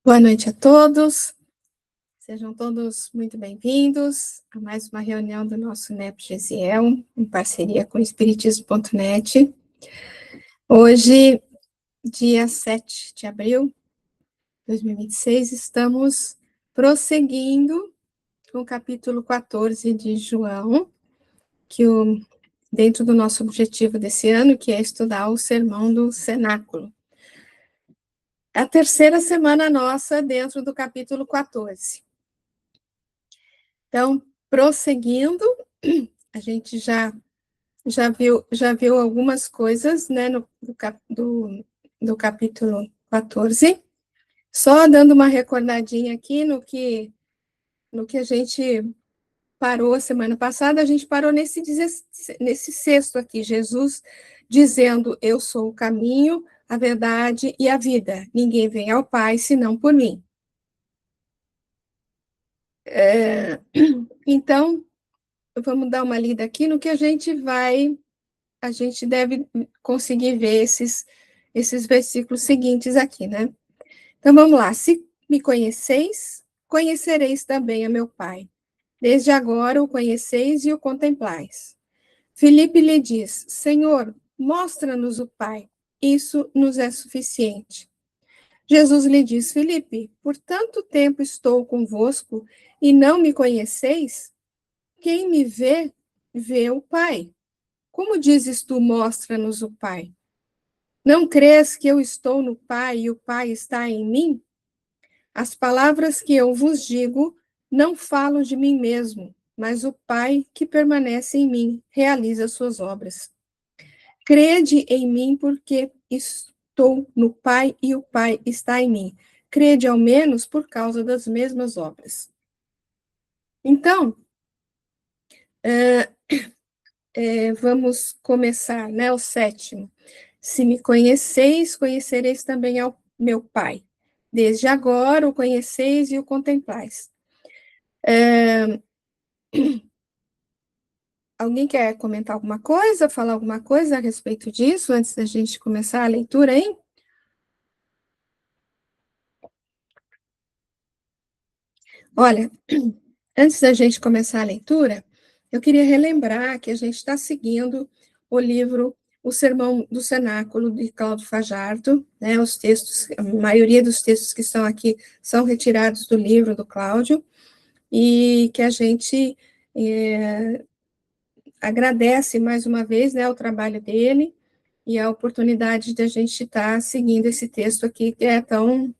Boa noite a todos, sejam todos muito bem-vindos a mais uma reunião do nosso NEP Gesiel, em parceria com o Espiritismo.net. Hoje, dia 7 de abril de 2026, estamos prosseguindo com o capítulo 14 de João, dentro do nosso objetivo desse ano, que é estudar o Sermão do Cenáculo. É a terceira semana nossa dentro do capítulo 14. Então, prosseguindo, a gente já viu algumas coisas, né, do capítulo 14. Só dando uma recordadinha aqui no que a gente parou a semana passada, a gente parou nesse sexto aqui, Jesus dizendo: eu sou o caminho, a verdade e a vida. Ninguém vem ao Pai senão por mim. Então, vamos dar uma lida aqui no que a gente deve conseguir ver esses versículos seguintes aqui, né? Então, vamos lá. Se me conheceis, conhecereis também a meu Pai. Desde agora o conheceis e o contemplais. Filipe lhe diz: Senhor, mostra-nos o Pai. Isso nos é suficiente. Jesus lhe diz: Filipe, por tanto tempo estou convosco e não me conheceis? Quem me vê, vê o Pai. Como dizes tu, mostra-nos o Pai? Não crês que eu estou no Pai e o Pai está em mim? As palavras que eu vos digo não falo de mim mesmo, mas o Pai que permanece em mim realiza suas obras. Crede em mim porque estou no Pai e o Pai está em mim. Crede ao menos por causa das mesmas obras. Então, vamos começar, né, o 7º. Se me conheceis, conhecereis também ao meu Pai. Desde agora o conheceis e o contemplais. Alguém quer comentar alguma coisa, falar alguma coisa a respeito disso, antes da gente começar a leitura, hein? Olha, antes da gente começar a leitura, eu queria relembrar que a gente está seguindo o livro O Sermão do Cenáculo, de Cláudio Fajardo, né? Os textos, a maioria dos textos que estão aqui são retirados do livro do Cláudio, e que a gente agradece mais uma vez, né, o trabalho dele e a oportunidade de a gente estar seguindo esse texto aqui, que é tão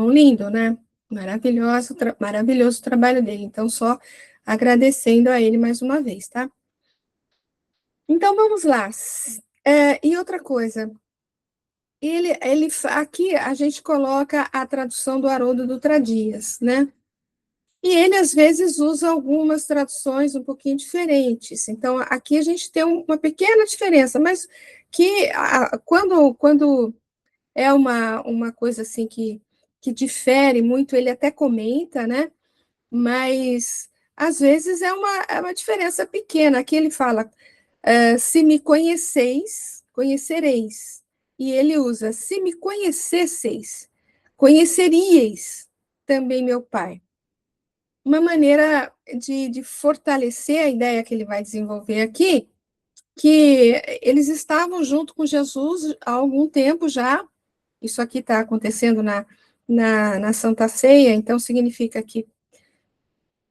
lindo, né? Maravilhoso o trabalho dele. Então, só agradecendo a ele mais uma vez, tá? Então, vamos lá. E outra coisa, aqui a gente coloca a tradução do Haroldo Dutra Dias, né? E ele, às vezes, usa algumas traduções um pouquinho diferentes. Então, aqui a gente tem uma pequena diferença, mas que quando é uma coisa assim que difere muito, ele até comenta, né? Mas, às vezes, é uma diferença pequena. Aqui ele fala, se me conheceis, conhecereis. E ele usa, se me conhecesseis, conheceríeis também meu Pai. Uma maneira de fortalecer a ideia que ele vai desenvolver aqui, que eles estavam junto com Jesus há algum tempo já. Isso aqui está acontecendo na Santa Ceia, então significa que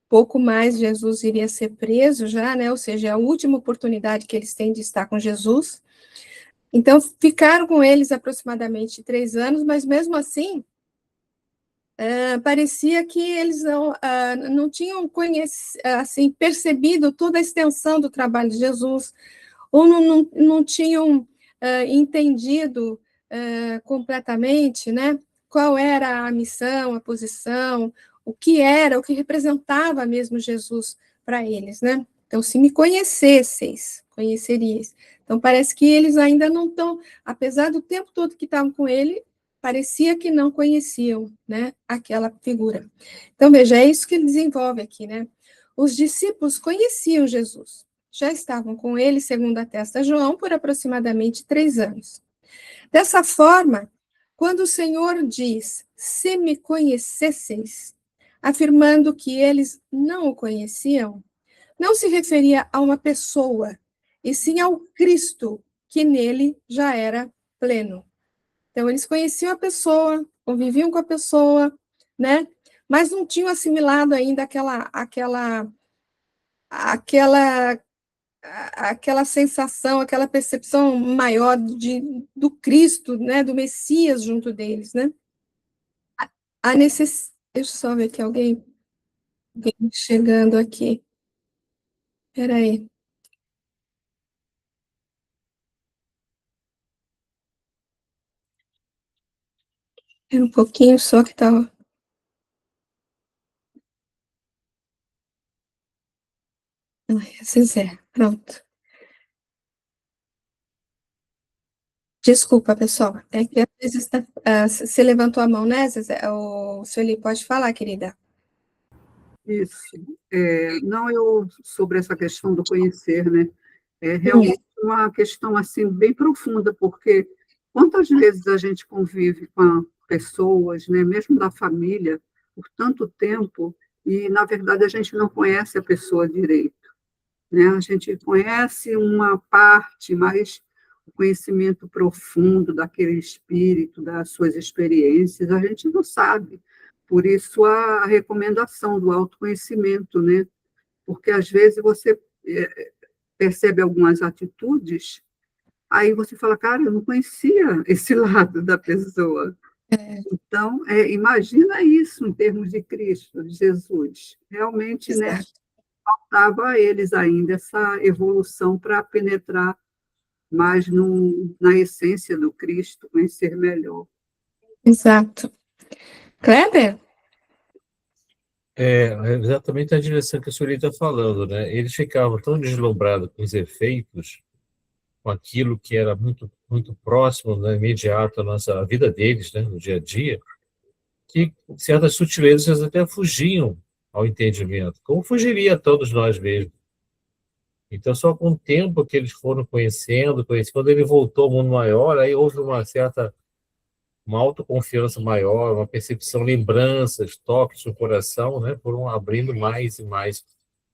pouco mais Jesus iria ser preso já, né? Ou seja, é a última oportunidade que eles têm de estar com Jesus. Então, ficaram com eles aproximadamente 3 anos, mas mesmo assim, parecia que eles não tinham assim, percebido toda a extensão do trabalho de Jesus, ou não tinham entendido completamente, né, qual era a missão, a posição, o que representava mesmo Jesus para eles, né? Então, se me conhecesseis, conheceríeis. Então, parece que eles ainda não estão, apesar do tempo todo que estavam com ele, parecia que não conheciam, né, aquela figura. Então, veja, é isso que ele desenvolve aqui, né? Os discípulos conheciam Jesus, já estavam com ele, segundo atesta João, por aproximadamente 3 anos. Dessa forma, Quando o Senhor diz, se me conhecesseis, afirmando que eles não o conheciam, não se referia a uma pessoa, e sim ao Cristo, que nele já era pleno. Então, eles conheciam a pessoa, conviviam com a pessoa, né? Mas não tinham assimilado ainda aquela sensação, aquela percepção maior do Cristo, né? Do Messias junto deles, né? Deixa eu só ver que alguém chegando aqui. Espera aí. É um pouquinho só que estava. Zezé, pronto. Desculpa, pessoal. É que às vezes você levantou a mão, né, Zezé? O Sueli, pode falar, querida. Isso. Não, sobre essa questão do conhecer, né? É realmente uma questão assim bem profunda, porque quantas vezes a gente convive com pessoas, né, mesmo da família, por tanto tempo, e na verdade a gente não conhece a pessoa direito, né? A gente conhece uma parte, mas o conhecimento profundo daquele espírito, das suas experiências, a gente não sabe. Por isso a recomendação do autoconhecimento, né? Porque às vezes você percebe algumas atitudes, aí você fala, cara, eu não conhecia esse lado da pessoa. Então, imagina isso em termos de Cristo, de Jesus. Realmente, né, Exato. faltava a eles ainda essa evolução para penetrar mais na essência do Cristo, conhecer melhor. Exato. Kleber? É exatamente a direção que a senhora está falando, né? Eles ficavam tão deslumbrados com os efeitos, com aquilo que era muito, muito próximo, né, imediato à vida deles, né, no dia a dia, que certas sutilezas até fugiam ao entendimento, como fugiria a todos nós mesmos. Então, só com o tempo que eles foram conhecendo, quando ele voltou ao mundo maior, aí houve uma autoconfiança maior, uma percepção, lembranças, toques no coração, né, foram abrindo mais e mais,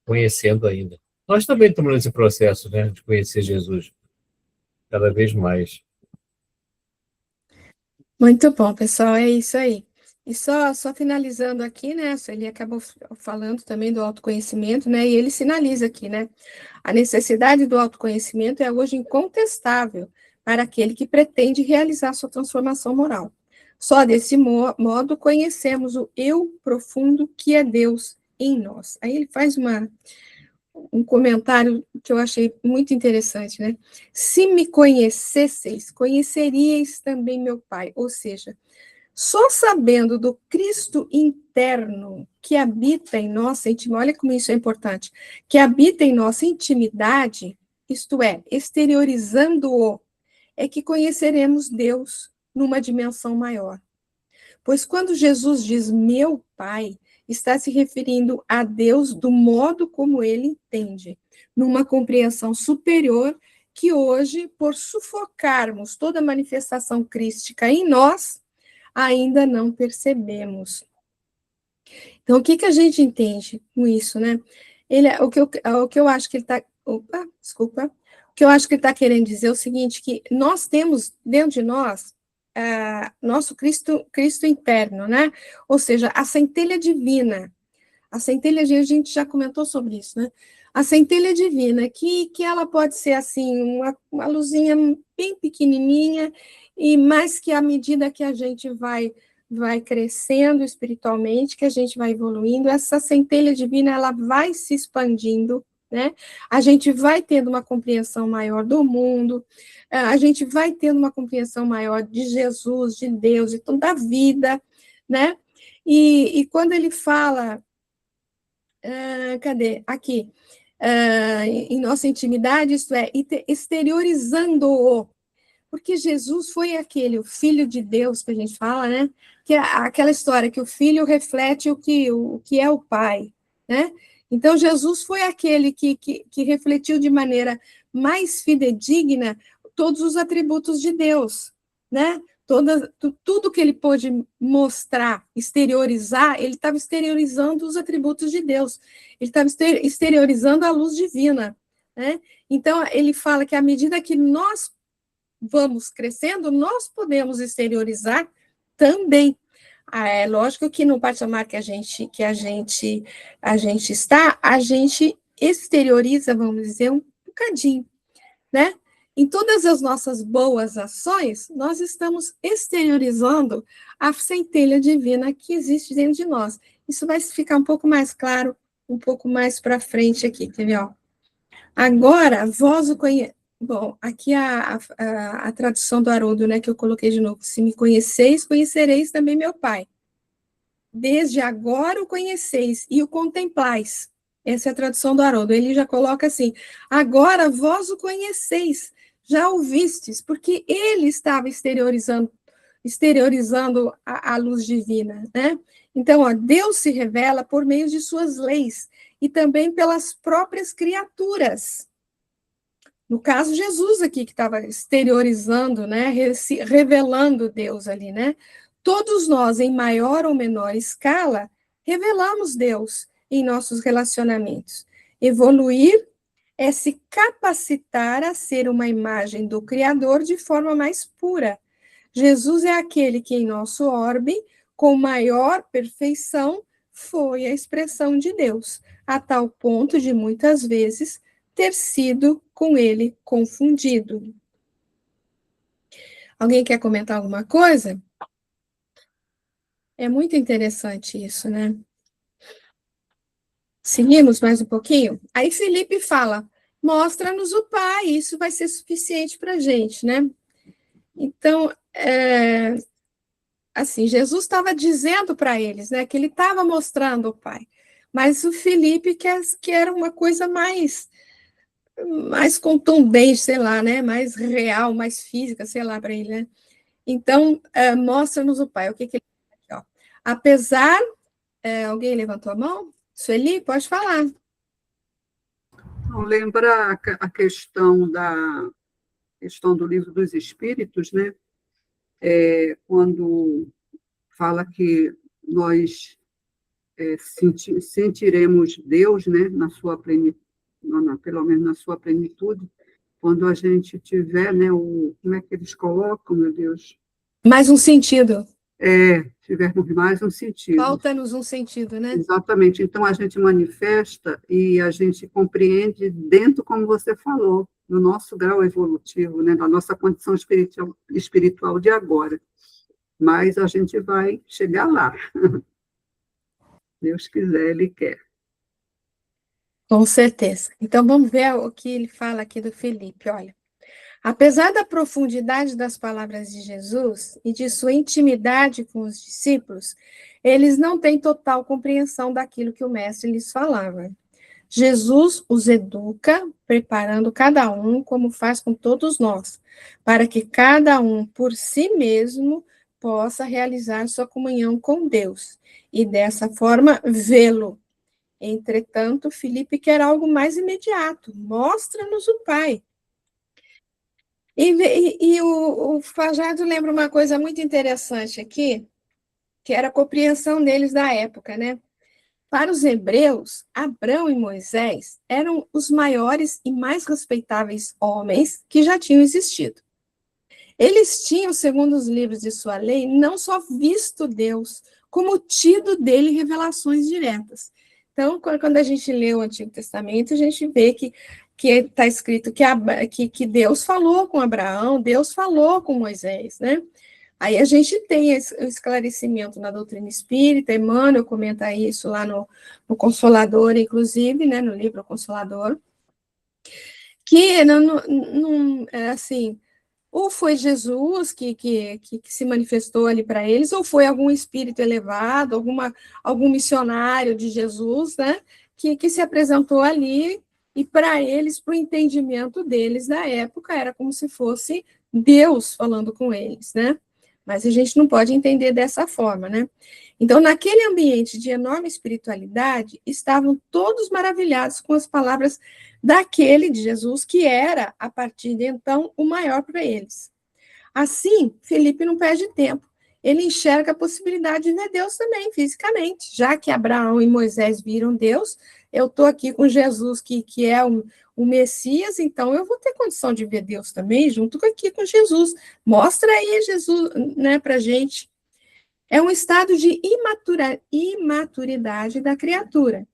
conhecendo ainda. Nós também estamos nesse processo, né, de conhecer Jesus cada vez mais. Muito bom, pessoal, é isso aí. E só finalizando aqui, né, ele acabou falando também do autoconhecimento, né, e ele sinaliza aqui, né, a necessidade do autoconhecimento é hoje incontestável para aquele que pretende realizar sua transformação moral. Só desse modo conhecemos o eu profundo que é Deus em nós. Aí ele faz um comentário que eu achei muito interessante, né? Se me conhecesseis, conheceríeis também meu Pai. Ou seja, só sabendo do Cristo interno que habita em nossa intimidade, olha como isso é importante, que habita em nossa intimidade, isto é, exteriorizando-o, é que conheceremos Deus numa dimensão maior. Pois quando Jesus diz meu Pai, está se referindo a Deus do modo como ele entende, numa compreensão superior que hoje, por sufocarmos toda a manifestação crística em nós, ainda não percebemos. Então, o que a gente entende com isso, né? O que eu acho que ele está... Opa, desculpa. O que eu acho que ele está querendo dizer é o seguinte, que nós temos dentro de nós nosso Cristo interno, né? Ou seja, a centelha divina. A centelha, a gente já comentou sobre isso, né? A centelha divina, que ela pode ser assim, uma luzinha bem pequenininha, e mais que à medida que a gente vai crescendo espiritualmente, que a gente vai evoluindo, essa centelha divina ela vai se expandindo, né? A gente vai tendo uma compreensão maior do mundo, a gente vai tendo uma compreensão maior de Jesus, de Deus, então da vida, né? E quando ele fala, cadê? Aqui, em nossa intimidade, isto é, exteriorizando-o, porque Jesus foi aquele, o Filho de Deus que a gente fala, né? Que é aquela história que o Filho reflete o que é o Pai, né? Então, Jesus foi aquele que refletiu de maneira mais fidedigna todos os atributos de Deus, né? tudo que ele pôde mostrar, exteriorizar, ele estava exteriorizando os atributos de Deus, ele estava exteriorizando a luz divina, né? Então, ele fala que à medida que nós vamos crescendo, nós podemos exteriorizar também. É lógico que no patamar que a gente está, a gente exterioriza, vamos dizer, um bocadinho, né? Em todas as nossas boas ações, nós estamos exteriorizando a centelha divina que existe dentro de nós. Isso vai ficar um pouco mais claro, um pouco mais para frente aqui, entendeu? Agora, vós o conheceis. Bom, aqui a tradução do Haroldo, né, que eu coloquei de novo. Se me conheceis, conhecereis também meu Pai. Desde agora o conheceis e o contemplais. Essa é a tradução do Haroldo. Ele já coloca assim, agora vós o conheceis, já o vistes, porque ele estava exteriorizando a luz divina, né? Então, ó, Deus se revela por meio de suas leis e também pelas próprias criaturas. No caso, Jesus aqui, que estava exteriorizando, né, revelando Deus ali, né? Todos nós, em maior ou menor escala, revelamos Deus em nossos relacionamentos. Evoluir é se capacitar a ser uma imagem do Criador de forma mais pura. Jesus é aquele que, em nosso orbe, com maior perfeição, foi a expressão de Deus, a tal ponto de, muitas vezes, ter sido com ele confundido. Alguém quer comentar alguma coisa? É muito interessante isso, né? Seguimos mais um pouquinho? Aí Felipe fala, mostra-nos o Pai, isso vai ser suficiente para a gente, né? Então, assim, Jesus estava dizendo para eles, né, que ele estava mostrando o Pai, mas o Felipe quer uma coisa mais contundente, sei lá, né, mais real, mais física, sei lá, para ele, né? Então, mostra-nos o Pai. O que ele aqui, ó. Apesar, alguém levantou a mão? Sueli, pode falar. Então, lembra a questão do Livro dos Espíritos, né? Quando fala que nós sentiremos Deus, né, na sua plenitude, pelo menos na sua plenitude, quando a gente tiver, né, como é que eles colocam, meu Deus? Mais um sentido. Tivermos mais um sentido. Falta-nos um sentido, né? Exatamente. Então, a gente manifesta e a gente compreende dentro, como você falou, no nosso grau evolutivo, né, da nossa condição espiritual de agora. Mas a gente vai chegar lá. Deus quiser, Ele quer. Com certeza. Então, vamos ver o que ele fala aqui do Felipe. Olha, apesar da profundidade das palavras de Jesus e de sua intimidade com os discípulos, eles não têm total compreensão daquilo que o mestre lhes falava. Jesus os educa, preparando cada um, como faz com todos nós, para que cada um, por si mesmo, possa realizar sua comunhão com Deus e, dessa forma, vê-lo. Entretanto, Felipe quer algo mais imediato. Mostra-nos o Pai. E o Fajardo lembra uma coisa muito interessante aqui, que era a compreensão deles da época, né? Para os hebreus, Abrão e Moisés eram os maiores e mais respeitáveis homens que já tinham existido. Eles tinham, segundo os livros de sua lei, não só visto Deus, como tido dele revelações diretas. Então, quando a gente lê o Antigo Testamento, a gente vê que está escrito que Deus falou com Abraão, Deus falou com Moisés, né? Aí a gente tem o esclarecimento na doutrina espírita, Emmanuel comenta isso lá no Consolador, inclusive, né, no livro Consolador, que, assim, ou foi Jesus que se manifestou ali para eles, ou foi algum espírito elevado, algum missionário de Jesus, né, que se apresentou ali, e para eles, para o entendimento deles na época, era como se fosse Deus falando com eles, né? Mas a gente não pode entender dessa forma, né? Então, naquele ambiente de enorme espiritualidade, estavam todos maravilhados com as palavras daquele de Jesus, que era, a partir de então, o maior para eles. Assim, Felipe não perde tempo. Ele enxerga a possibilidade de ver Deus também, fisicamente. Já que Abraão e Moisés viram Deus, eu estou aqui com Jesus, que é o Messias, então eu vou ter condição de ver Deus também, junto aqui com Jesus. Mostra aí Jesus, né, para a gente. É um estado de imaturidade da criatura,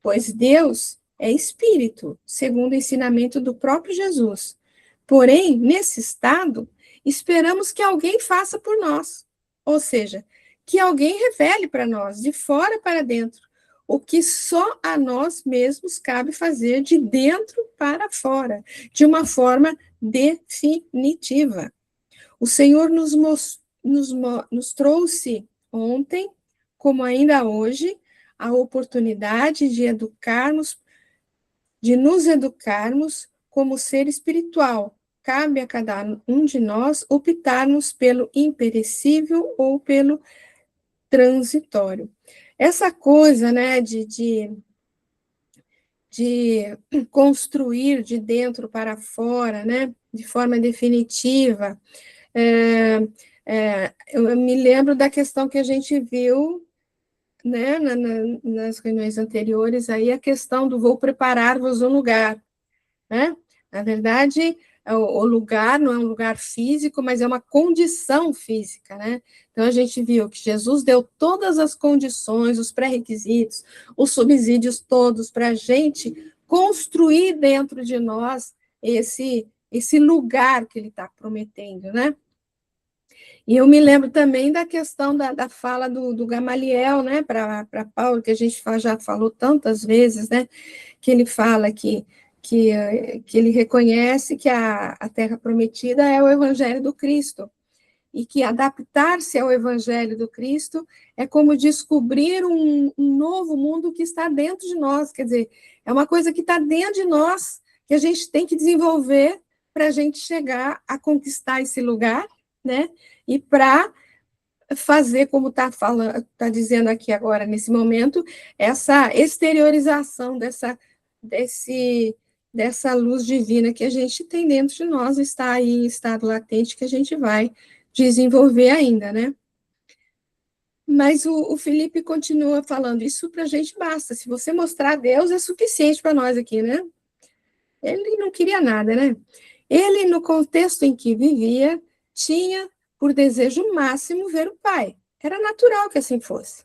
pois Deus é espírito, segundo o ensinamento do próprio Jesus. Porém, nesse estado, esperamos que alguém faça por nós, ou seja, que alguém revele para nós, de fora para dentro, o que só a nós mesmos cabe fazer de dentro para fora, de uma forma definitiva. O Senhor nos trouxe ontem, como ainda hoje, a oportunidade de nos educarmos como ser espiritual. Cabe a cada um de nós optarmos pelo imperecível ou pelo transitório. Essa coisa, né, de construir de dentro para fora, né, de forma definitiva, eu me lembro da questão que a gente viu, né, nas reuniões anteriores, aí a questão do vou preparar-vos um lugar, né? Na verdade, o lugar não é um lugar físico, mas é uma condição física, né? Então, a gente viu que Jesus deu todas as condições, os pré-requisitos, os subsídios todos para a gente construir dentro de nós esse lugar que ele está prometendo, né? E eu me lembro também da questão da fala do Gamaliel, né, para Paulo, que a gente já falou tantas vezes, né, que ele fala que ele reconhece que a terra prometida é o evangelho do Cristo, e que adaptar-se ao evangelho do Cristo é como descobrir um novo mundo que está dentro de nós, quer dizer, é uma coisa que está dentro de nós, que a gente tem que desenvolver para a gente chegar a conquistar esse lugar, né, e para fazer, como está dizendo aqui agora, nesse momento, essa exteriorização dessa luz divina que a gente tem dentro de nós, está aí em estado latente, que a gente vai desenvolver ainda, né? Mas o Felipe continua falando, isso para a gente basta, se você mostrar Deus, é suficiente para nós aqui, né? Ele não queria nada, né? Ele, no contexto em que vivia, tinha por desejo máximo ver o Pai. Era natural que assim fosse.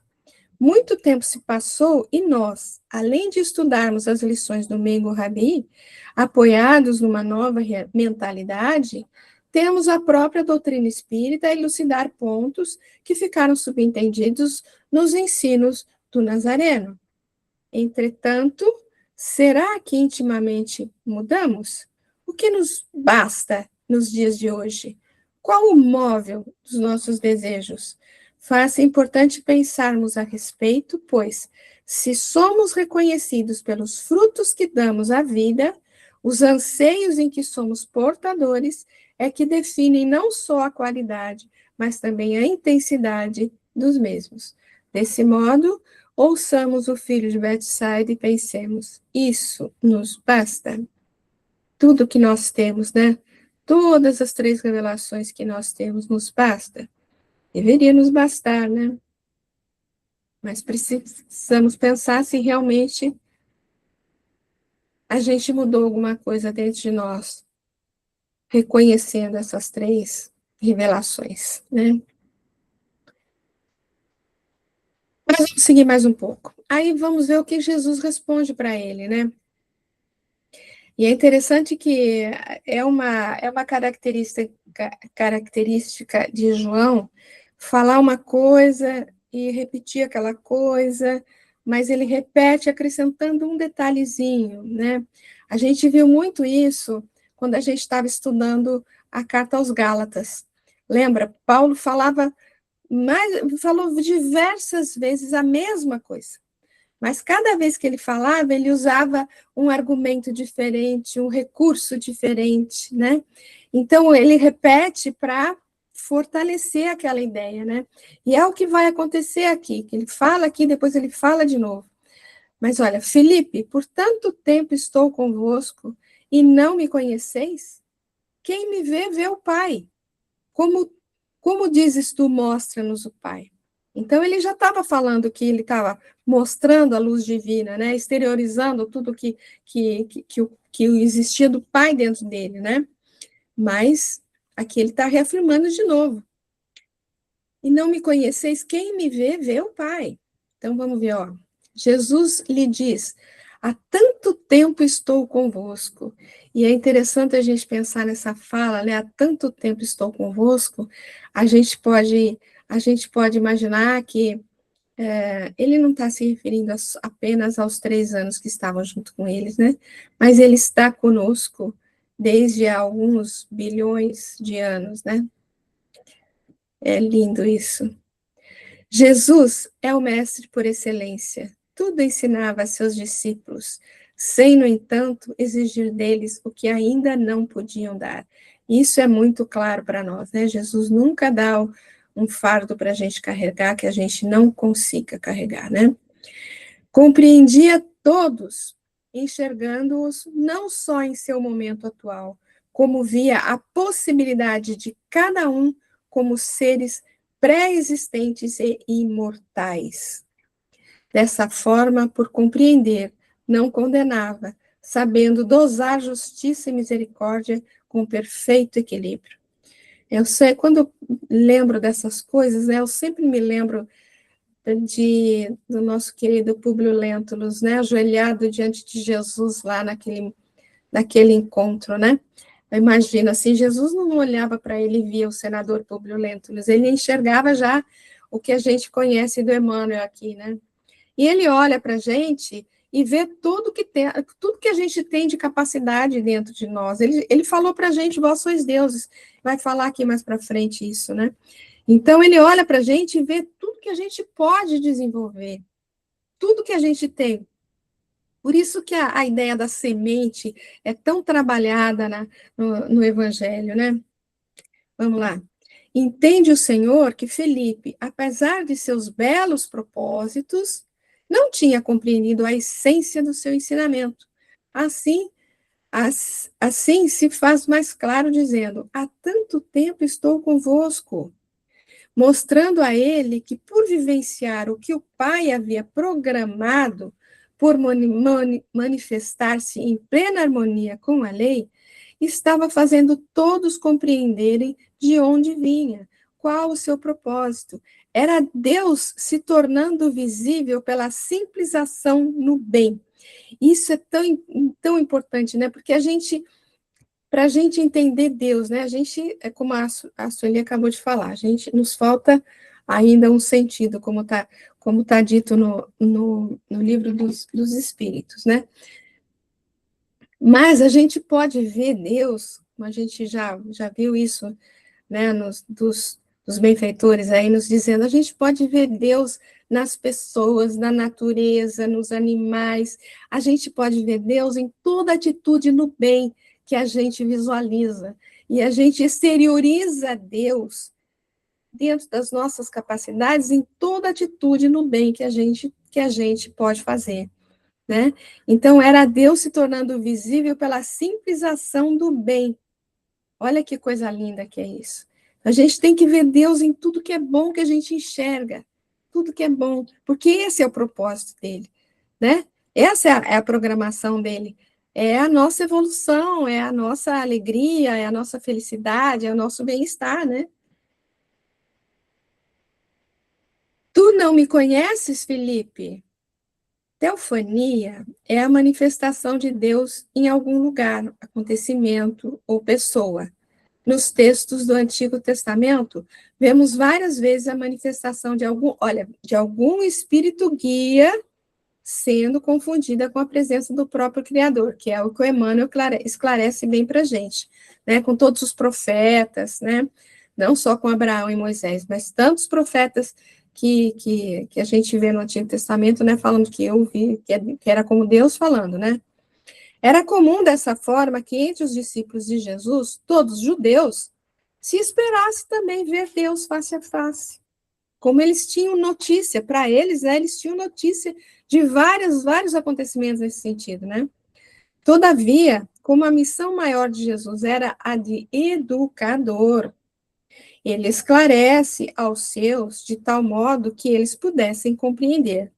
Muito tempo se passou e nós, além de estudarmos as lições do Mengo Rabi, apoiados numa nova mentalidade, temos a própria doutrina espírita a elucidar pontos que ficaram subentendidos nos ensinos do Nazareno. Entretanto, será que intimamente mudamos? O que nos basta nos dias de hoje? Qual o móvel dos nossos desejos? Faz-se importante pensarmos a respeito, pois, se somos reconhecidos pelos frutos que damos à vida, os anseios em que somos portadores é que definem não só a qualidade, mas também a intensidade dos mesmos. Desse modo, ouçamos o filho de Betsaida e pensemos, isso nos basta? Tudo que nós temos, né? Todas as 3 revelações que nós temos nos basta? Deveria nos bastar, né? Mas precisamos pensar se realmente a gente mudou alguma coisa dentro de nós, reconhecendo essas 3 revelações, né? Mas vamos seguir mais um pouco. Aí vamos ver o que Jesus responde para ele, né? E é interessante que é uma característica de João falar uma coisa e repetir aquela coisa, mas ele repete acrescentando um detalhezinho, né? A gente viu muito isso quando a gente estava estudando a carta aos Gálatas. Lembra? Paulo falou diversas vezes a mesma coisa. Mas cada vez que ele falava, ele usava um argumento diferente, um recurso diferente, né? Então, ele repete para fortalecer aquela ideia, né? E é o que vai acontecer aqui, que ele fala aqui, depois ele fala de novo. Mas olha, Felipe, por tanto tempo estou convosco e não me conheceis? Quem me vê, vê o Pai. como dizes tu, mostra-nos o Pai. Então, ele já estava falando que ele estava mostrando a luz divina, né? Exteriorizando tudo que existia do Pai dentro dele, né? Mas aqui ele está reafirmando de novo. E não me conheceis, quem me vê, vê o Pai. Então, vamos ver, ó. Jesus lhe diz, há tanto tempo estou convosco. E é interessante a gente pensar nessa fala, né? Há tanto tempo estou convosco. A gente pode imaginar que ele não está se referindo apenas aos 3 anos que estavam junto com eles, né? Mas ele está conosco desde há alguns bilhões de anos, né? É lindo isso. Jesus é o mestre por excelência. Tudo ensinava a seus discípulos, sem, no entanto, exigir deles o que ainda não podiam dar. Isso é muito claro para nós, né? Jesus nunca dá um fardo para a gente carregar que a gente não consiga carregar, né? Compreendia todos, enxergando-os não só em seu momento atual, como via a possibilidade de cada um como seres pré-existentes e imortais. Dessa forma, por compreender, não condenava, sabendo dosar justiça e misericórdia com perfeito equilíbrio. Eu sei, quando eu lembro dessas coisas, né, eu sempre me lembro do nosso querido Públio Lentulus, né, ajoelhado diante de Jesus lá naquele encontro, né? Eu imagino assim, Jesus não olhava para ele e via o senador Públio Lentulus, ele enxergava já o que a gente conhece do Emmanuel aqui, né? E ele olha para a gente e vê tudo que a gente tem de capacidade dentro de nós. Ele falou para a gente, vós sois deuses, vai falar aqui mais para frente isso, né? Então, ele olha para a gente e vê tudo que a gente pode desenvolver, tudo que a gente tem. Por isso que a ideia da semente é tão trabalhada no Evangelho, né? Vamos lá. Entende o Senhor que Felipe, apesar de seus belos propósitos, não tinha compreendido a essência do seu ensinamento. Assim se faz mais claro, dizendo, há tanto tempo estou convosco, mostrando a ele que, por vivenciar o que o Pai havia programado, por manifestar-se em plena harmonia com a lei, estava fazendo todos compreenderem de onde vinha, qual o seu propósito. Era Deus se tornando visível pela simples ação no bem. Isso é tão importante, né? Porque para a gente entender Deus, né? A gente, como a Sueli acabou de falar, a gente nos falta ainda um sentido, como tá dito no livro dos Espíritos, né? Mas a gente pode ver Deus, como a gente já viu isso, né, dos benfeitores aí nos dizendo, a gente pode ver Deus nas pessoas, na natureza, nos animais, a gente pode ver Deus em toda atitude no bem que a gente visualiza, e a gente exterioriza Deus dentro das nossas capacidades em toda atitude no bem que a gente pode fazer, né? Então, era Deus se tornando visível pela simples ação do bem. Olha que coisa linda que é isso. A gente tem que ver Deus em tudo que é bom que a gente enxerga, tudo que é bom, porque esse é o propósito dele, né? Essa é a programação dele. É a nossa evolução, é a nossa alegria, é a nossa felicidade, é o nosso bem-estar, né? Tu não me conheces, Felipe? Teofania é a manifestação de Deus em algum lugar, acontecimento ou pessoa. Nos textos do Antigo Testamento, vemos várias vezes a manifestação de algum espírito guia sendo confundida com a presença do próprio Criador, que é o que o Emmanuel esclarece bem para a gente, né? Com todos os profetas, né? Não só com Abraão e Moisés, mas tantos profetas que a gente vê no Antigo Testamento, né? Falando que eu vi, que era como Deus falando, né? Era comum dessa forma que entre os discípulos de Jesus, todos judeus, se esperasse também ver Deus face a face. Como eles tinham notícia, para eles, né, eles tinham notícia de vários acontecimentos nesse sentido, né? Todavia, como a missão maior de Jesus era a de educador, Ele esclarece aos seus de tal modo que eles pudessem compreender.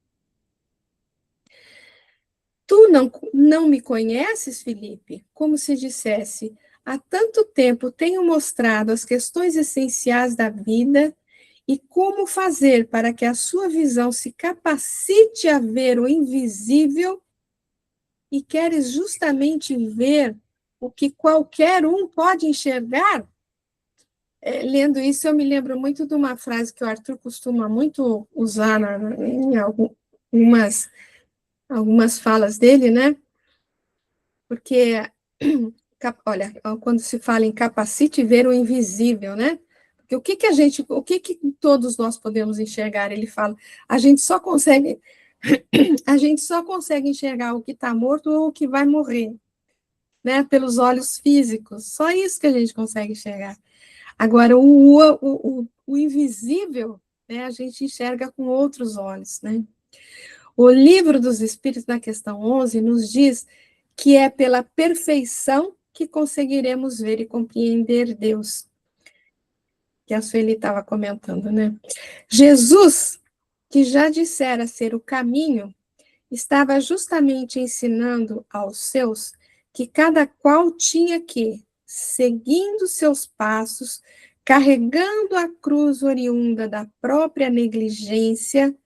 Tu não me conheces, Filipe? Como se dissesse, há tanto tempo tenho mostrado as questões essenciais da vida e como fazer para que a sua visão se capacite a ver o invisível, e queres justamente ver o que qualquer um pode enxergar? Lendo isso, eu me lembro muito de uma frase que o Arthur costuma muito usar em algumas falas dele, né? Porque, olha, quando se fala em capacite ver o invisível, né? Porque o que todos nós podemos enxergar? Ele fala, a gente só consegue enxergar o que está morto ou o que vai morrer, né? Pelos olhos físicos. Só isso que a gente consegue enxergar. Agora, o invisível, né, a gente enxerga com outros olhos, né? O Livro dos Espíritos, na questão 11, nos diz que é pela perfeição que conseguiremos ver e compreender Deus, que a Sueli estava comentando, né? Jesus, que já dissera ser o caminho, estava justamente ensinando aos seus que cada qual tinha que, seguindo seus passos, carregando a cruz oriunda da própria negligência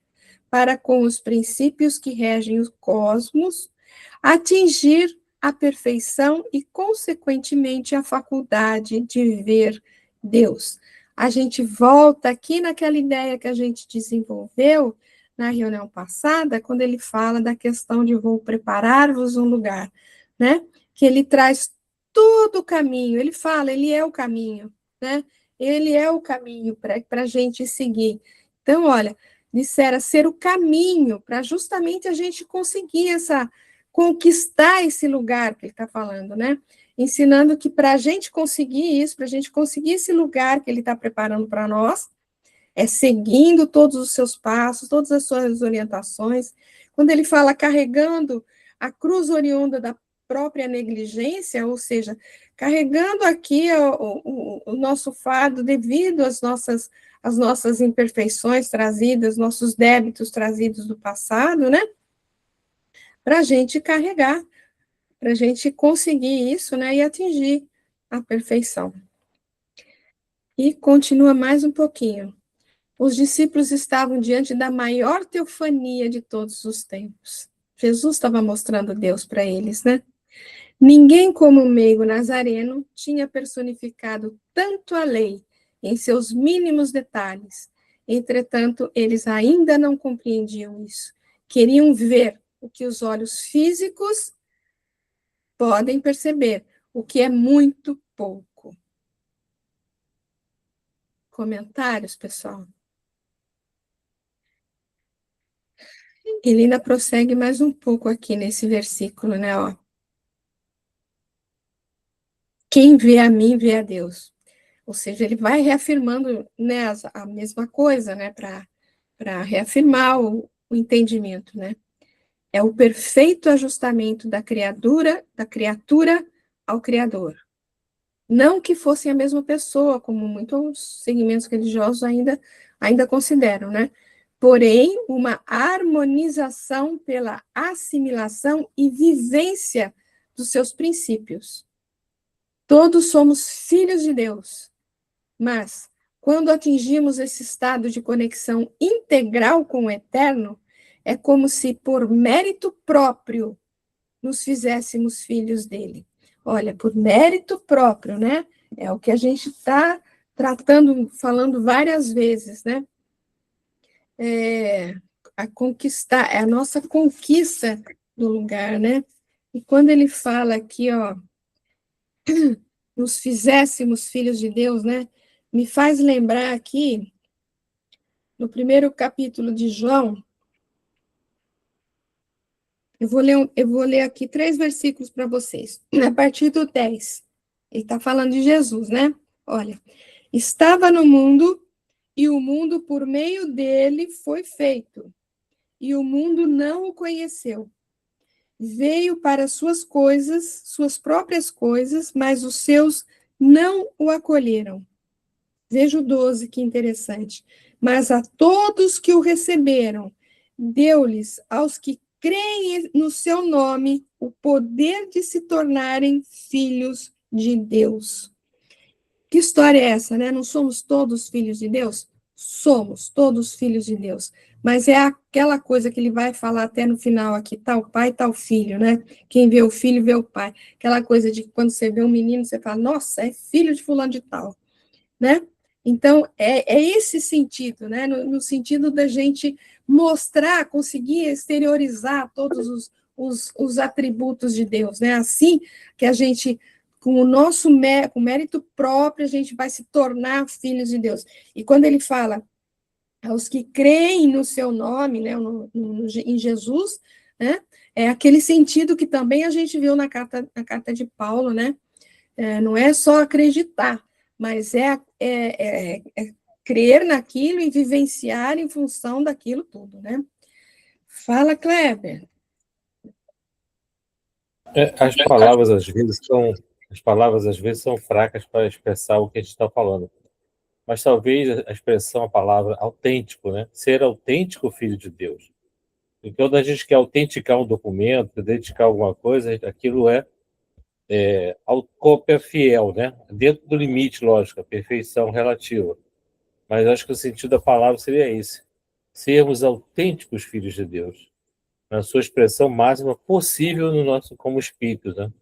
para com os princípios que regem o cosmos, atingir a perfeição e, consequentemente, a faculdade de ver Deus. A gente volta aqui naquela ideia que a gente desenvolveu na reunião passada, quando ele fala da questão de vou preparar-vos um lugar, né? Que ele traz todo o caminho, ele fala, ele é o caminho, né? Ele é o caminho para a gente seguir. Então, olha, dissera ser o caminho para justamente a gente conseguir conquistar esse lugar que ele está falando, né? Ensinando que para a gente conseguir isso, para a gente conseguir esse lugar que ele está preparando para nós, é seguindo todos os seus passos, todas as suas orientações. Quando ele fala carregando a cruz oriunda da própria negligência, ou seja, carregando aqui o nosso fardo devido às nossas imperfeições trazidas, nossos débitos trazidos do passado, né? Para a gente carregar, para a gente conseguir isso, né? E atingir a perfeição. E continua mais um pouquinho. Os discípulos estavam diante da maior teofania de todos os tempos. Jesus estava mostrando Deus para eles, né? Ninguém como o meigo Nazareno tinha personificado tanto a lei em seus mínimos detalhes. Entretanto, eles ainda não compreendiam isso. Queriam ver o que os olhos físicos podem perceber, o que é muito pouco. Comentários, pessoal? Ele ainda prossegue mais um pouco aqui nesse versículo, né? Ó. Quem vê a mim, vê a Deus. Ou seja, ele vai reafirmando, né, a mesma coisa, né, para reafirmar o entendimento, né? É o perfeito ajustamento da criatura ao Criador. Não que fossem a mesma pessoa, como muitos segmentos religiosos ainda consideram, né? Porém, uma harmonização pela assimilação e vivência dos seus princípios. Todos somos filhos de Deus, mas quando atingimos esse estado de conexão integral com o Eterno, é como se por mérito próprio nos fizéssemos filhos dele. Olha, por mérito próprio, né? É o que a gente está falando várias vezes, né? É a nossa conquista do lugar, né? E quando ele fala aqui, ó, nos fizéssemos filhos de Deus, né? Me faz lembrar aqui, no primeiro capítulo de João, eu vou ler aqui 3 versículos para vocês, a partir do 10. Ele está falando de Jesus, né? Olha, estava no mundo, e o mundo por meio dele foi feito, e o mundo não o conheceu. Veio para suas próprias coisas, mas os seus não o acolheram. Veja o 12, que interessante. Mas a todos que o receberam, deu-lhes, aos que creem no seu nome, o poder de se tornarem filhos de Deus. Que história é essa, né? Não somos todos filhos de Deus? Somos todos filhos de Deus. Mas é aquela coisa que ele vai falar até no final aqui, tal pai, tal filho, né? Quem vê o filho, vê o pai. Aquela coisa de que quando você vê um menino, você fala, nossa, é filho de fulano de tal, né? Então, é esse sentido, né? No sentido da gente mostrar, conseguir exteriorizar todos os atributos de Deus, né? Assim que a gente, com o nosso com mérito próprio, a gente vai se tornar filhos de Deus. E quando ele fala aos que creem no seu nome, né? Em Jesus, né? É aquele sentido que também a gente viu na carta de Paulo, né? Não é só acreditar, mas é crer naquilo e vivenciar em função daquilo tudo, né? Fala, Kleber. As palavras às vezes são fracas para expressar o que a gente está falando. Mas talvez a expressão, a palavra autêntico, né? Ser autêntico filho de Deus. E quando a gente quer autenticar um documento, autenticar alguma coisa, aquilo é cópia fiel, né? Dentro do limite, lógico, a perfeição relativa. Mas acho que o sentido da palavra seria esse: sermos autênticos filhos de Deus, na sua expressão máxima possível no nosso como espírito, né?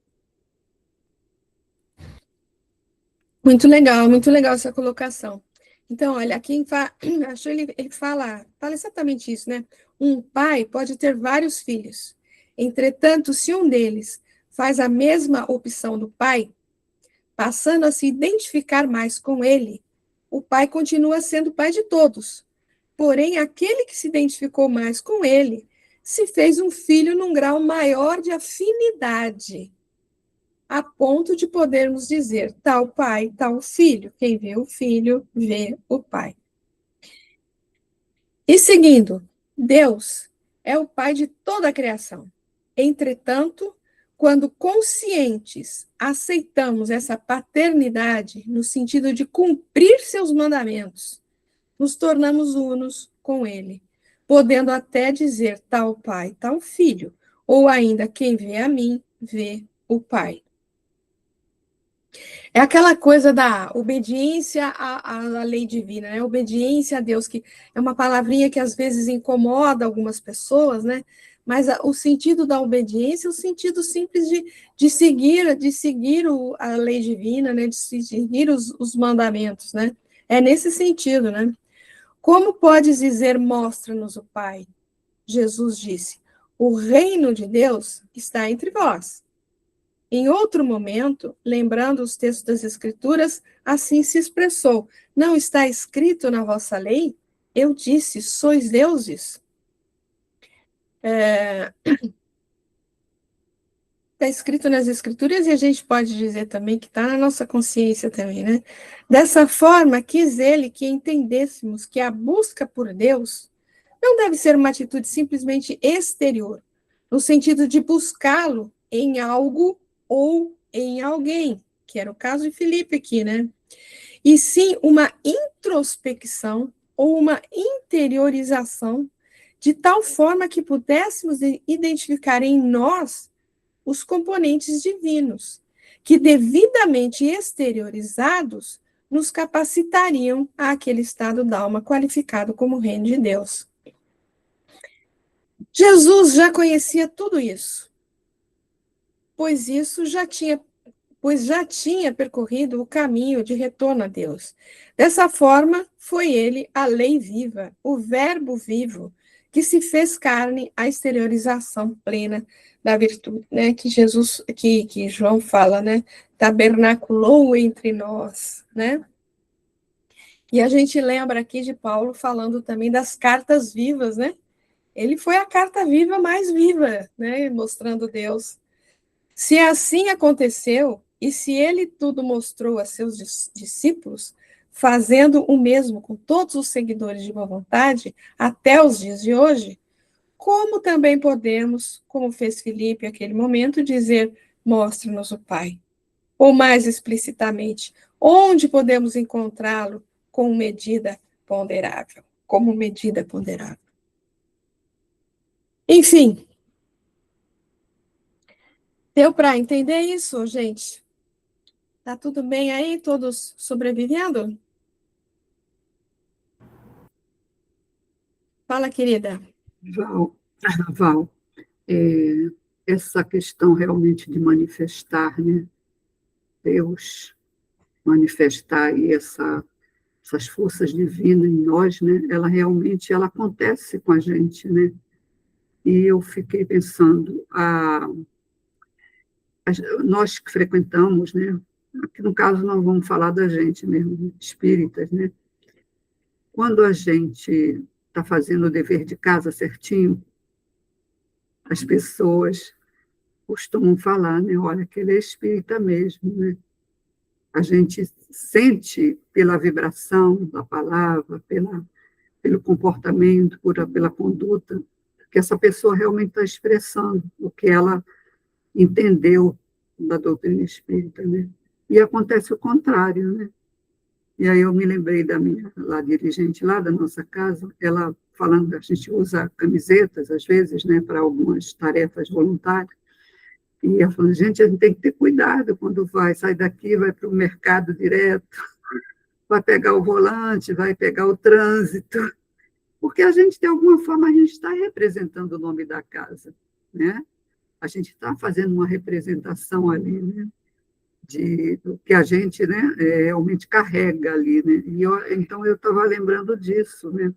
Muito legal essa colocação. Então, olha, aqui acho ele fala exatamente isso, né? Um pai pode ter vários filhos. Entretanto, se um deles faz a mesma opção do pai, passando a se identificar mais com ele, o pai continua sendo pai de todos. Porém, aquele que se identificou mais com ele se fez um filho num grau maior de afinidade, a ponto de podermos dizer tal pai, tal filho. Quem vê o filho, vê o pai. E seguindo, Deus é o pai de toda a criação. Entretanto, quando conscientes aceitamos essa paternidade no sentido de cumprir seus mandamentos, nos tornamos unos com ele, podendo até dizer tal pai, tal filho, ou ainda quem vê a mim, vê o pai. É aquela coisa da obediência à lei divina, né? Obediência a Deus, que é uma palavrinha que às vezes incomoda algumas pessoas, né? Mas o sentido da obediência é o sentido simples de seguir a lei divina, né? De seguir os mandamentos, né? É nesse sentido, né? Como podes dizer, mostra-nos o Pai? Jesus disse, o reino de Deus está entre vós. Em outro momento, lembrando os textos das Escrituras, assim se expressou, não está escrito na vossa lei? Eu disse, sois deuses. Está escrito nas Escrituras e a gente pode dizer também que está na nossa consciência também, né? Dessa forma, quis ele que entendêssemos que a busca por Deus não deve ser uma atitude simplesmente exterior, no sentido de buscá-lo em algo ou em alguém, que era o caso de Filipe aqui, né? E sim uma introspecção ou uma interiorização, de tal forma que pudéssemos identificar em nós os componentes divinos, que devidamente exteriorizados nos capacitariam àquele estado da alma qualificado como reino de Deus. Jesus já conhecia tudo isso, pois já tinha percorrido o caminho de retorno a Deus. Dessa forma, foi ele a lei viva, o verbo vivo, que se fez carne, a exteriorização plena da virtude, né? Que João fala, né? Tabernaculou entre nós, né? E a gente lembra aqui de Paulo falando também das cartas vivas, né? Ele foi a carta viva mais viva, né? Mostrando Deus. Se assim aconteceu, e se ele tudo mostrou a seus discípulos, fazendo o mesmo com todos os seguidores de boa vontade, até os dias de hoje, como também podemos, como fez Filipe naquele momento, dizer, mostre-nos o Pai. Ou mais explicitamente, onde podemos encontrá-lo com medida ponderável, como medida ponderável. Enfim, deu para entender isso, gente? Tá tudo bem aí? Todos sobrevivendo? Fala, querida. Val, essa questão realmente de manifestar, né? Deus manifestar aí essas forças divinas em nós, né? Ela realmente acontece com a gente, né? E eu fiquei pensando, nós que frequentamos, né? Aqui no caso nós vamos falar da gente mesmo, espíritas, né? Quando a gente está fazendo o dever de casa certinho, as pessoas costumam falar, né? Olha, que ele é espírita mesmo, né? A gente sente pela vibração da palavra, pelo comportamento, pela conduta, que essa pessoa realmente está expressando o que ela entendeu da doutrina espírita, né? E acontece o contrário, né? E aí eu me lembrei da minha dirigente lá da nossa casa, ela falando, a gente usa camisetas, às vezes, né, para algumas tarefas voluntárias, e ela falando, gente, a gente tem que ter cuidado quando sai daqui, vai para o mercado direto, vai pegar o volante, vai pegar o trânsito, porque a gente, de alguma forma, a gente está representando o nome da casa, né? A gente está fazendo uma representação ali, né? Do que a gente, né, realmente carrega ali, né? Então eu estava lembrando disso, né?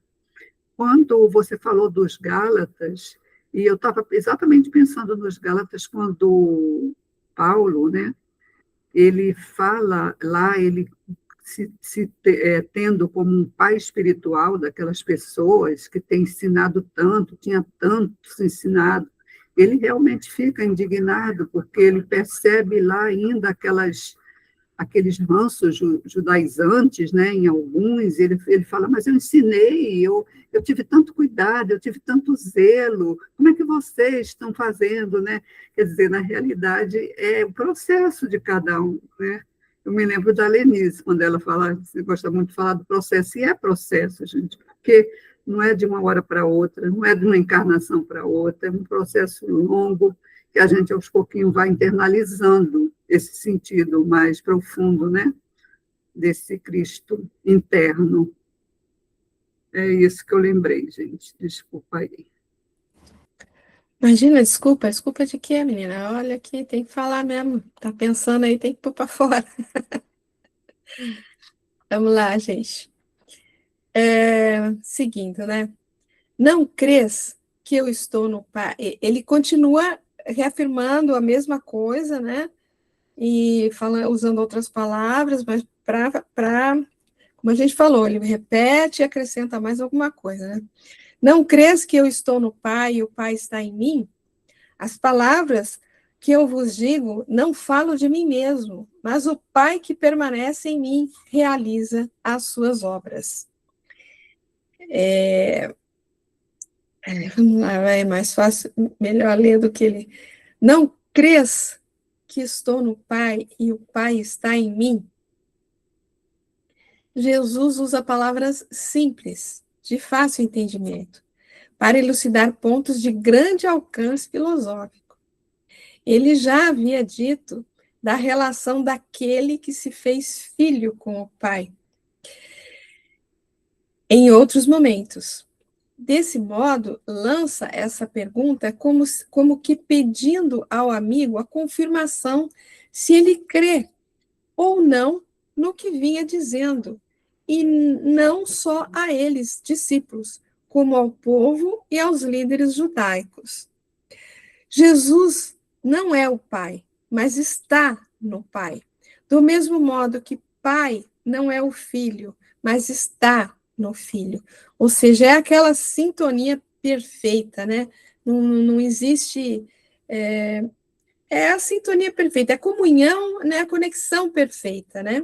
Quando você falou dos Gálatas, e eu estava exatamente pensando nos Gálatas quando Paulo, né, ele fala lá, ele tendo como um pai espiritual daquelas pessoas que tem ensinado tanto, tinha tantos ensinado, ele realmente fica indignado, porque ele percebe lá ainda aqueles ranços judaizantes, né, em alguns, ele fala, mas eu ensinei, eu tive tanto cuidado, eu tive tanto zelo, como é que vocês estão fazendo, né? Quer dizer, na realidade, é o processo de cada um, né? Eu me lembro da Lenice, quando ela fala, você gosta muito de falar do processo, e é processo, gente, porque não é de uma hora para outra, não é de uma encarnação para outra, é um processo longo, que a gente, aos pouquinhos, vai internalizando esse sentido mais profundo, né? Desse Cristo interno. É isso que eu lembrei, gente. Desculpa aí. Imagina, desculpa de quê, menina? Olha aqui, tem que falar mesmo. Tá pensando aí, tem que pôr para fora. Vamos lá, gente. Seguindo, né? Não crês que eu estou no Pai? Ele continua reafirmando a mesma coisa, né? E usando outras palavras, mas como a gente falou, ele repete e acrescenta mais alguma coisa, né? Não crês que eu estou no Pai e o Pai está em mim? As palavras que eu vos digo não falo de mim mesmo, mas o Pai que permanece em mim realiza as suas obras. Vamos lá, é mais fácil, melhor ler do que ele. Não crês que estou no Pai e o Pai está em mim? Jesus usa palavras simples, de fácil entendimento, para elucidar pontos de grande alcance filosófico. Ele já havia dito da relação daquele que se fez filho com o Pai em outros momentos. Desse modo, lança essa pergunta como que pedindo ao amigo a confirmação se ele crê ou não no que vinha dizendo, e não só a eles, discípulos, como ao povo e aos líderes judaicos. Jesus não é o Pai, mas está no Pai. Do mesmo modo que Pai não é o Filho, mas está no Filho. Ou seja, é aquela sintonia perfeita, né? Não existe... É a sintonia perfeita, é a comunhão, né? A conexão perfeita, né?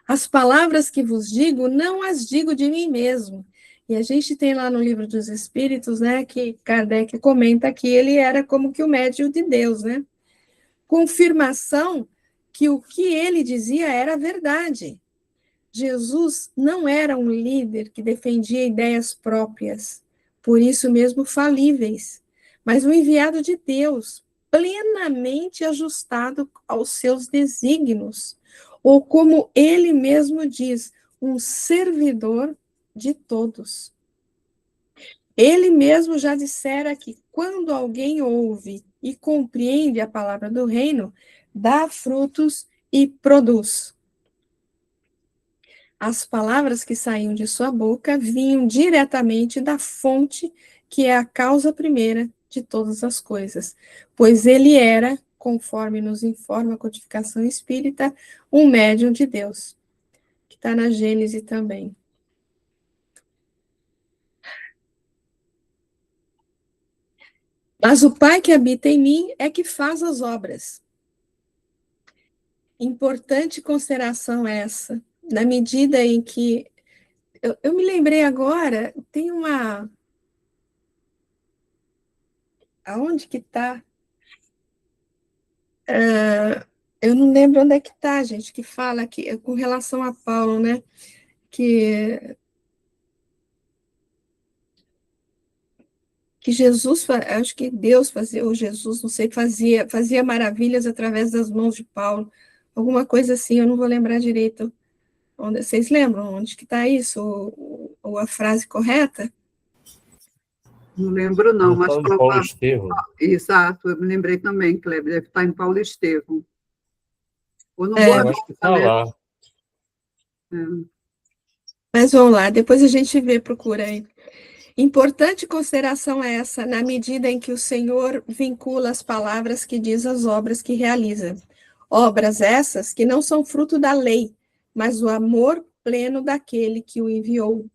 As palavras que vos digo, não as digo de mim mesmo. E a gente tem lá no Livro dos Espíritos, né, que Kardec comenta que ele era como que o médium de Deus, né? Confirmação que o que ele dizia era verdade. Jesus não era um líder que defendia ideias próprias, por isso mesmo falíveis, mas um enviado de Deus, plenamente ajustado aos seus desígnios, ou como ele mesmo diz, um servidor de todos. Ele mesmo já dissera que quando alguém ouve e compreende a palavra do reino, dá frutos e produz. As palavras que saíam de sua boca vinham diretamente da fonte que é a causa primeira de todas as coisas, pois ele era, conforme nos informa a codificação espírita, um médium de Deus, que está na Gênese também. Mas o Pai que habita em mim é que faz as obras. Importante consideração essa, na medida em que eu me lembrei agora, tem uma. Aonde que está? Eu não lembro onde é que está, gente, que fala que, com relação a Paulo, né? Que Jesus, acho que Deus fazia, ou Jesus, não sei, fazia maravilhas através das mãos de Paulo. Alguma coisa assim, eu não vou lembrar direito. Vocês lembram onde que está isso? Ou a frase correta? Não lembro, não, mas Paulo Estevão. Exato, eu me lembrei também, Kleber, deve estar em Paulo Estevão. Ou no Eu acho que está lá. Mas vamos lá, depois a gente vê, procura aí. Importante consideração é essa, na medida em que o Senhor vincula as palavras que diz às obras que realiza. Obras essas que não são fruto da lei, mas do amor pleno daquele que o enviou.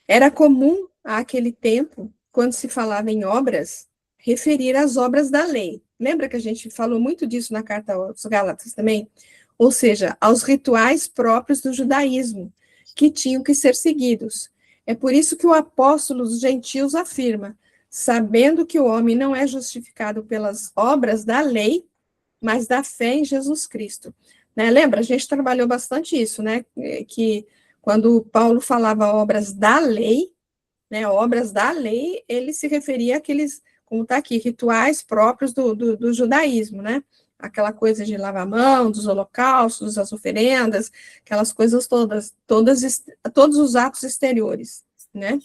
Era comum, àquele tempo, quando se falava em obras, referir às obras da lei. Lembra que a gente falou muito disso na carta aos Gálatas também? Ou seja, aos rituais próprios do judaísmo, que tinham que ser seguidos. É por isso que o apóstolo dos gentios afirma, sabendo que o homem não é justificado pelas obras da lei, mas da fé em Jesus Cristo. Né? Lembra, a gente trabalhou bastante isso, né? Que quando Paulo falava obras da lei, né, obras da lei, ele se referia àqueles, como está aqui, rituais próprios do judaísmo, né? Aquela coisa de lavar a mão, dos holocaustos, das oferendas, aquelas coisas todas, todos os atos exteriores, né?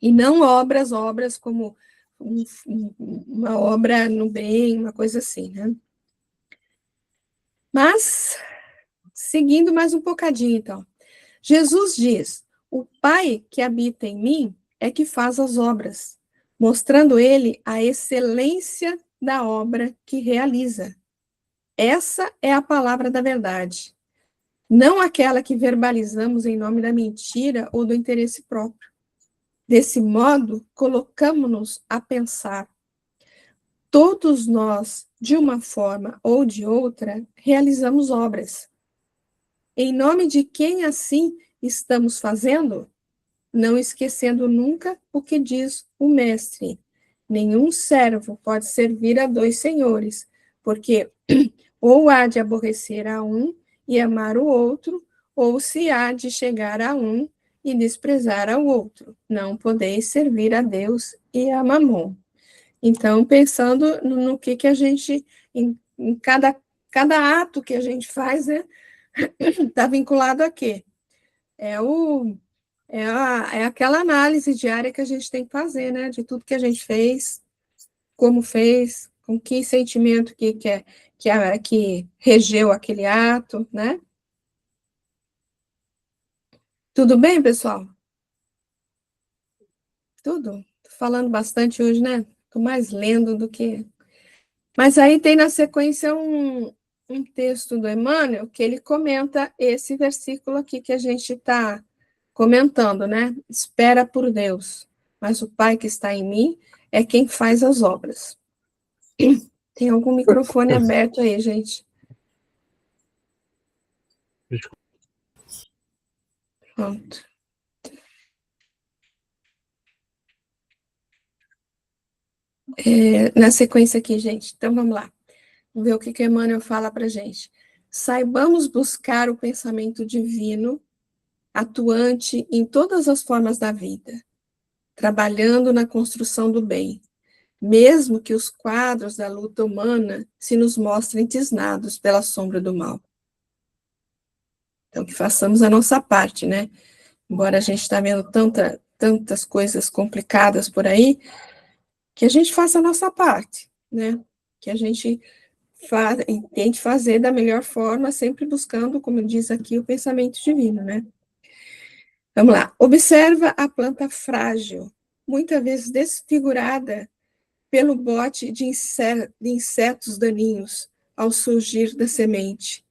E não obras como uma obra no bem, uma coisa assim, né? Mas, seguindo mais um bocadinho, então. Jesus diz, o Pai que habita em mim é que faz as obras, mostrando ele a excelência da obra que realiza. Essa é a palavra da verdade, não aquela que verbalizamos em nome da mentira ou do interesse próprio. Desse modo, colocamos-nos a pensar. Todos nós, de uma forma ou de outra, realizamos obras. Em nome de quem assim estamos fazendo? Não esquecendo nunca o que diz o mestre. Nenhum servo pode servir a dois senhores, porque ou há de aborrecer a um e amar o outro, ou se há de chegar a um e desprezar ao outro. Não podeis servir a Deus e a Mamon. Então, pensando no que a gente, em cada ato que a gente faz, né, está vinculado a quê? É aquela análise diária que a gente tem que fazer, né? De tudo que a gente fez, como fez, com que sentimento que regeu aquele ato, né? Tudo bem, pessoal? Tudo? Tô falando bastante hoje, né? Tô mais lendo do que... Mas aí tem na sequência um texto do Emmanuel que ele comenta esse versículo aqui que a gente está comentando, né? Espera por Deus, mas o Pai que está em mim é quem faz as obras. Tem algum microfone aberto aí, gente? Pronto. Na sequência aqui, gente. Então, vamos lá. Vamos ver o que o Emmanuel fala para a gente. saibamos buscar o pensamento divino, atuante em todas as formas da vida, trabalhando na construção do bem, mesmo que os quadros da luta humana se nos mostrem tisnados pela sombra do mal. Então, que façamos a nossa parte, né? Embora a gente está vendo tantas coisas complicadas por aí, que a gente faça a nossa parte, né? Que a gente tente fazer da melhor forma, sempre buscando, como diz aqui, o pensamento divino, né? Vamos lá. Observa a planta frágil, muitas vezes desfigurada pelo bote de insetos daninhos ao surgir da semente.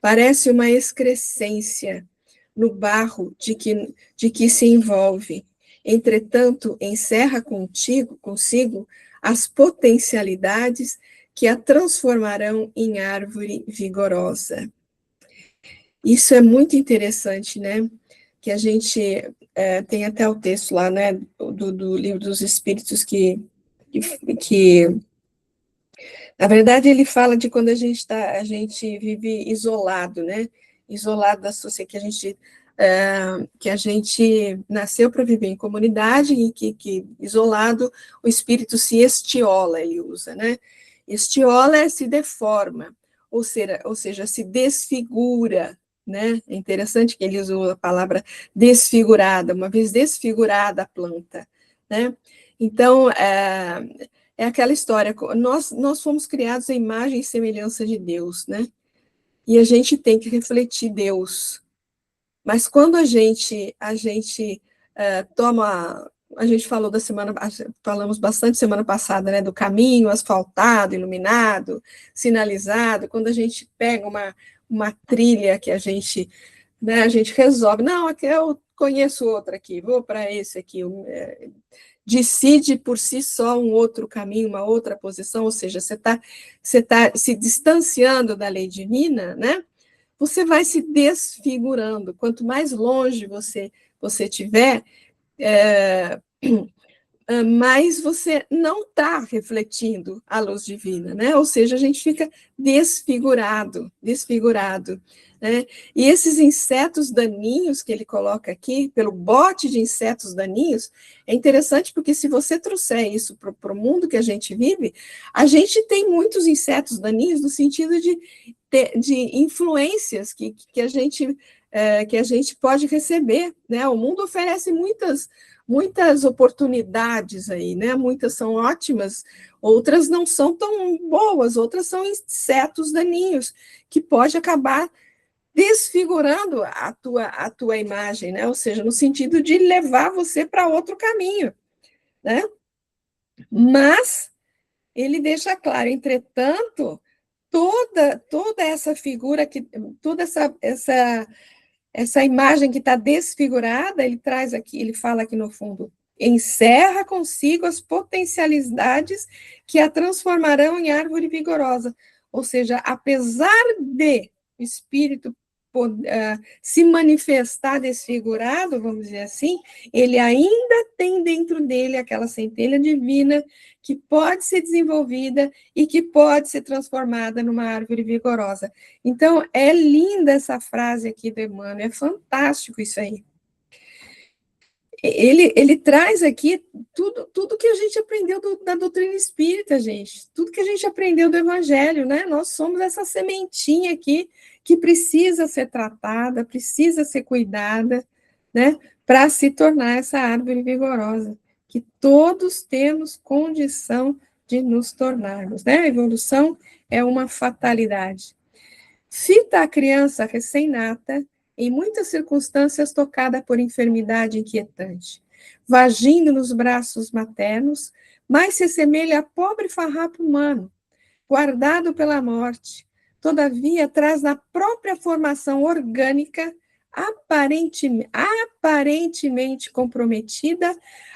Parece uma excrescência no barro de que se envolve. Entretanto, encerra consigo as potencialidades que a transformarão em árvore vigorosa. Isso é muito interessante, né? Que a gente tem até o texto lá, né, do Livro dos Espíritos, que na verdade, ele fala de quando a gente vive isolado, né? Isolado da sociedade, que a gente nasceu para viver em comunidade e que isolado o espírito se estiola, ele usa, né? Estiola é se deforma, ou seja, se desfigura, né? É interessante que ele usou a palavra desfigurada, uma vez desfigurada a planta, né? Então, é aquela história, nós fomos criados à imagem e semelhança de Deus, né? E a gente tem que refletir Deus. Mas quando a gente a gente falamos bastante semana passada, né, do caminho asfaltado, iluminado, sinalizado, quando a gente pega uma trilha que a gente resolve, não, aqui eu conheço outra aqui, vou para esse aqui, decide por si só um outro caminho, uma outra posição, ou seja, você tá se distanciando da lei divina, né? Você vai se desfigurando. Quanto mais longe você estiver, mais você não está refletindo a luz divina, né? Ou seja, a gente fica desfigurado, né? E esses insetos daninhos que ele coloca aqui, pelo bote de insetos daninhos, é interessante porque se você trouxer isso para o mundo que a gente vive, a gente tem muitos insetos daninhos no sentido de influências que a gente pode receber, né? O mundo oferece muitas oportunidades aí, né? Muitas são ótimas, outras não são tão boas, outras são insetos daninhos, que pode acabar desfigurando a tua imagem, né? Ou seja, no sentido de levar você para outro caminho, né? Mas ele deixa claro, entretanto, toda essa figura, toda essa imagem que está desfigurada, ele traz aqui, ele fala aqui no fundo, encerra consigo as potencialidades que a transformarão em árvore vigorosa. Ou seja, apesar de o espírito se manifestar desfigurado, vamos dizer assim, ele ainda tem dentro dele aquela centelha divina que pode ser desenvolvida e que pode ser transformada numa árvore vigorosa. Então, é linda essa frase aqui do Emmanuel, é fantástico isso aí. Ele traz aqui tudo que a gente aprendeu da doutrina espírita, gente, tudo que a gente aprendeu do evangelho, né? Nós somos essa sementinha aqui que precisa ser tratada, precisa ser cuidada, né? Para se tornar essa árvore vigorosa, que todos temos condição de nos tornarmos, né? A evolução é uma fatalidade. Fita a criança recém-nata, em muitas circunstâncias tocada por enfermidade inquietante, vagindo nos braços maternos, mas se assemelha a pobre farrapo humano, guardado pela morte, todavia traz na própria formação orgânica, aparentemente comprometida,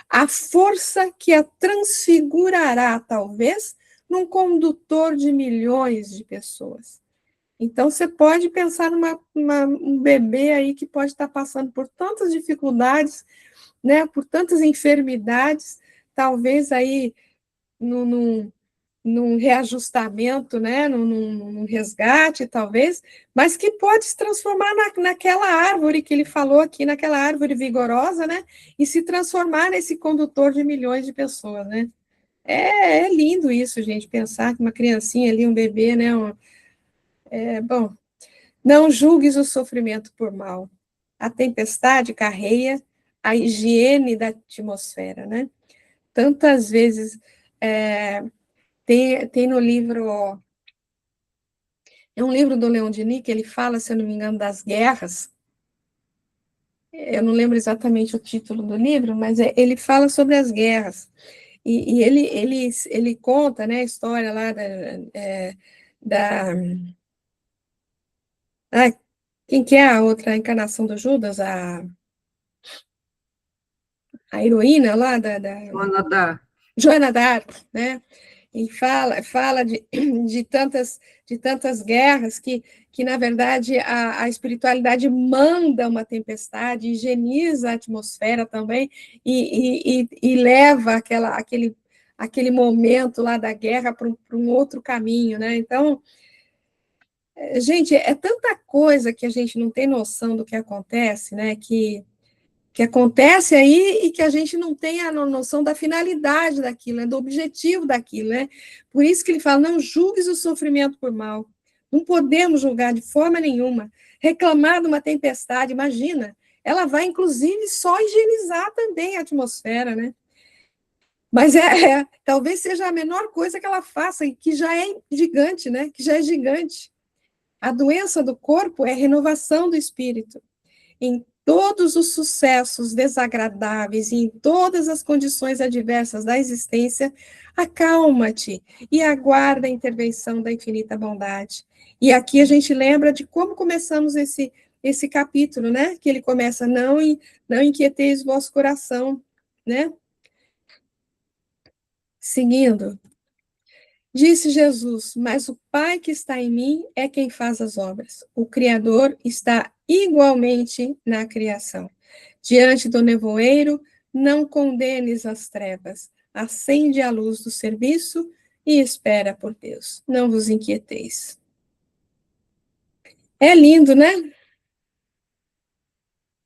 a força que a transfigurará, talvez, num condutor de milhões de pessoas. Então, você pode pensar um bebê aí que pode estar passando por tantas dificuldades, né, por tantas enfermidades, talvez aí num reajustamento, né, num resgate, talvez, mas que pode se transformar naquela árvore que ele falou aqui, naquela árvore vigorosa, né, e se transformar nesse condutor de milhões de pessoas, né. É lindo isso, gente, pensar que uma criancinha ali, um bebê, né, bom, não julgues o sofrimento por mal. A tempestade carreia a higiene da atmosfera, né? Tantas vezes tem no livro, é um livro do Leon Denis que ele fala, se eu não me engano, das guerras. Eu não lembro exatamente o título do livro, mas ele fala sobre as guerras. E ele conta, né, a história lá quem que é a outra encarnação do Judas? A heroína lá Joana d'Arc. Joana d'Arc, né? E fala de tantas guerras que na verdade, a espiritualidade manda uma tempestade, higieniza a atmosfera também, e leva aquele momento lá da guerra para um outro caminho, né? Então, gente, é tanta coisa que a gente não tem noção do que acontece, né? Que acontece aí e que a gente não tem a noção da finalidade daquilo, né, do objetivo daquilo, né? Por isso que ele fala, não julgues o sofrimento por mal. Não podemos julgar de forma nenhuma. Reclamar de uma tempestade, imagina, ela vai, inclusive, só higienizar também a atmosfera, né? Mas talvez seja a menor coisa que ela faça, e que já é gigante, né? Que já é gigante. A doença do corpo é renovação do espírito. Em todos os sucessos desagradáveis e em todas as condições adversas da existência, acalma-te e aguarda a intervenção da infinita bondade. E aqui a gente lembra de como começamos esse capítulo, né? Que ele começa, não inquieteis o vosso coração, né? Seguindo. Disse Jesus, mas o Pai que está em mim é quem faz as obras. O Criador está igualmente na criação. Diante do nevoeiro, não condenes as trevas. Acende a luz do serviço e espera por Deus. Não vos inquieteis. É lindo, né?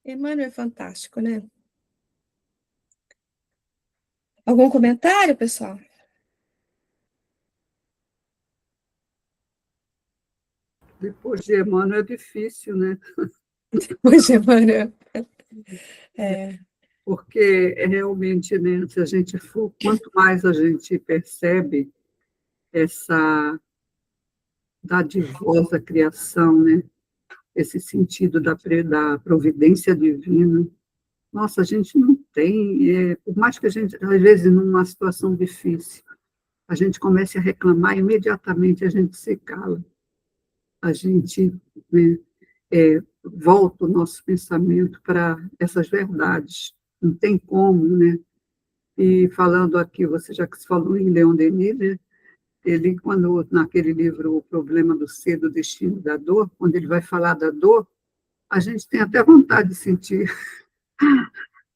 Emmanuel é fantástico, né? Algum comentário, pessoal? Depois de Emmanuel é difícil, né? Pois, Emmanuel. Porque realmente, né, se a gente for, quanto mais a gente percebe essa dadivosa criação, né, esse sentido da providência divina, nossa, a gente não tem, por mais que a gente, às vezes, numa situação difícil, a gente comece a reclamar, imediatamente a gente se cala. A gente, né, volta o nosso pensamento para essas verdades. Não tem como, né? E falando aqui, você já que falou em Leon Denis, né? Ele, quando naquele livro O Problema do Ser, do Destino da Dor, quando ele vai falar da dor, a gente tem até vontade de sentir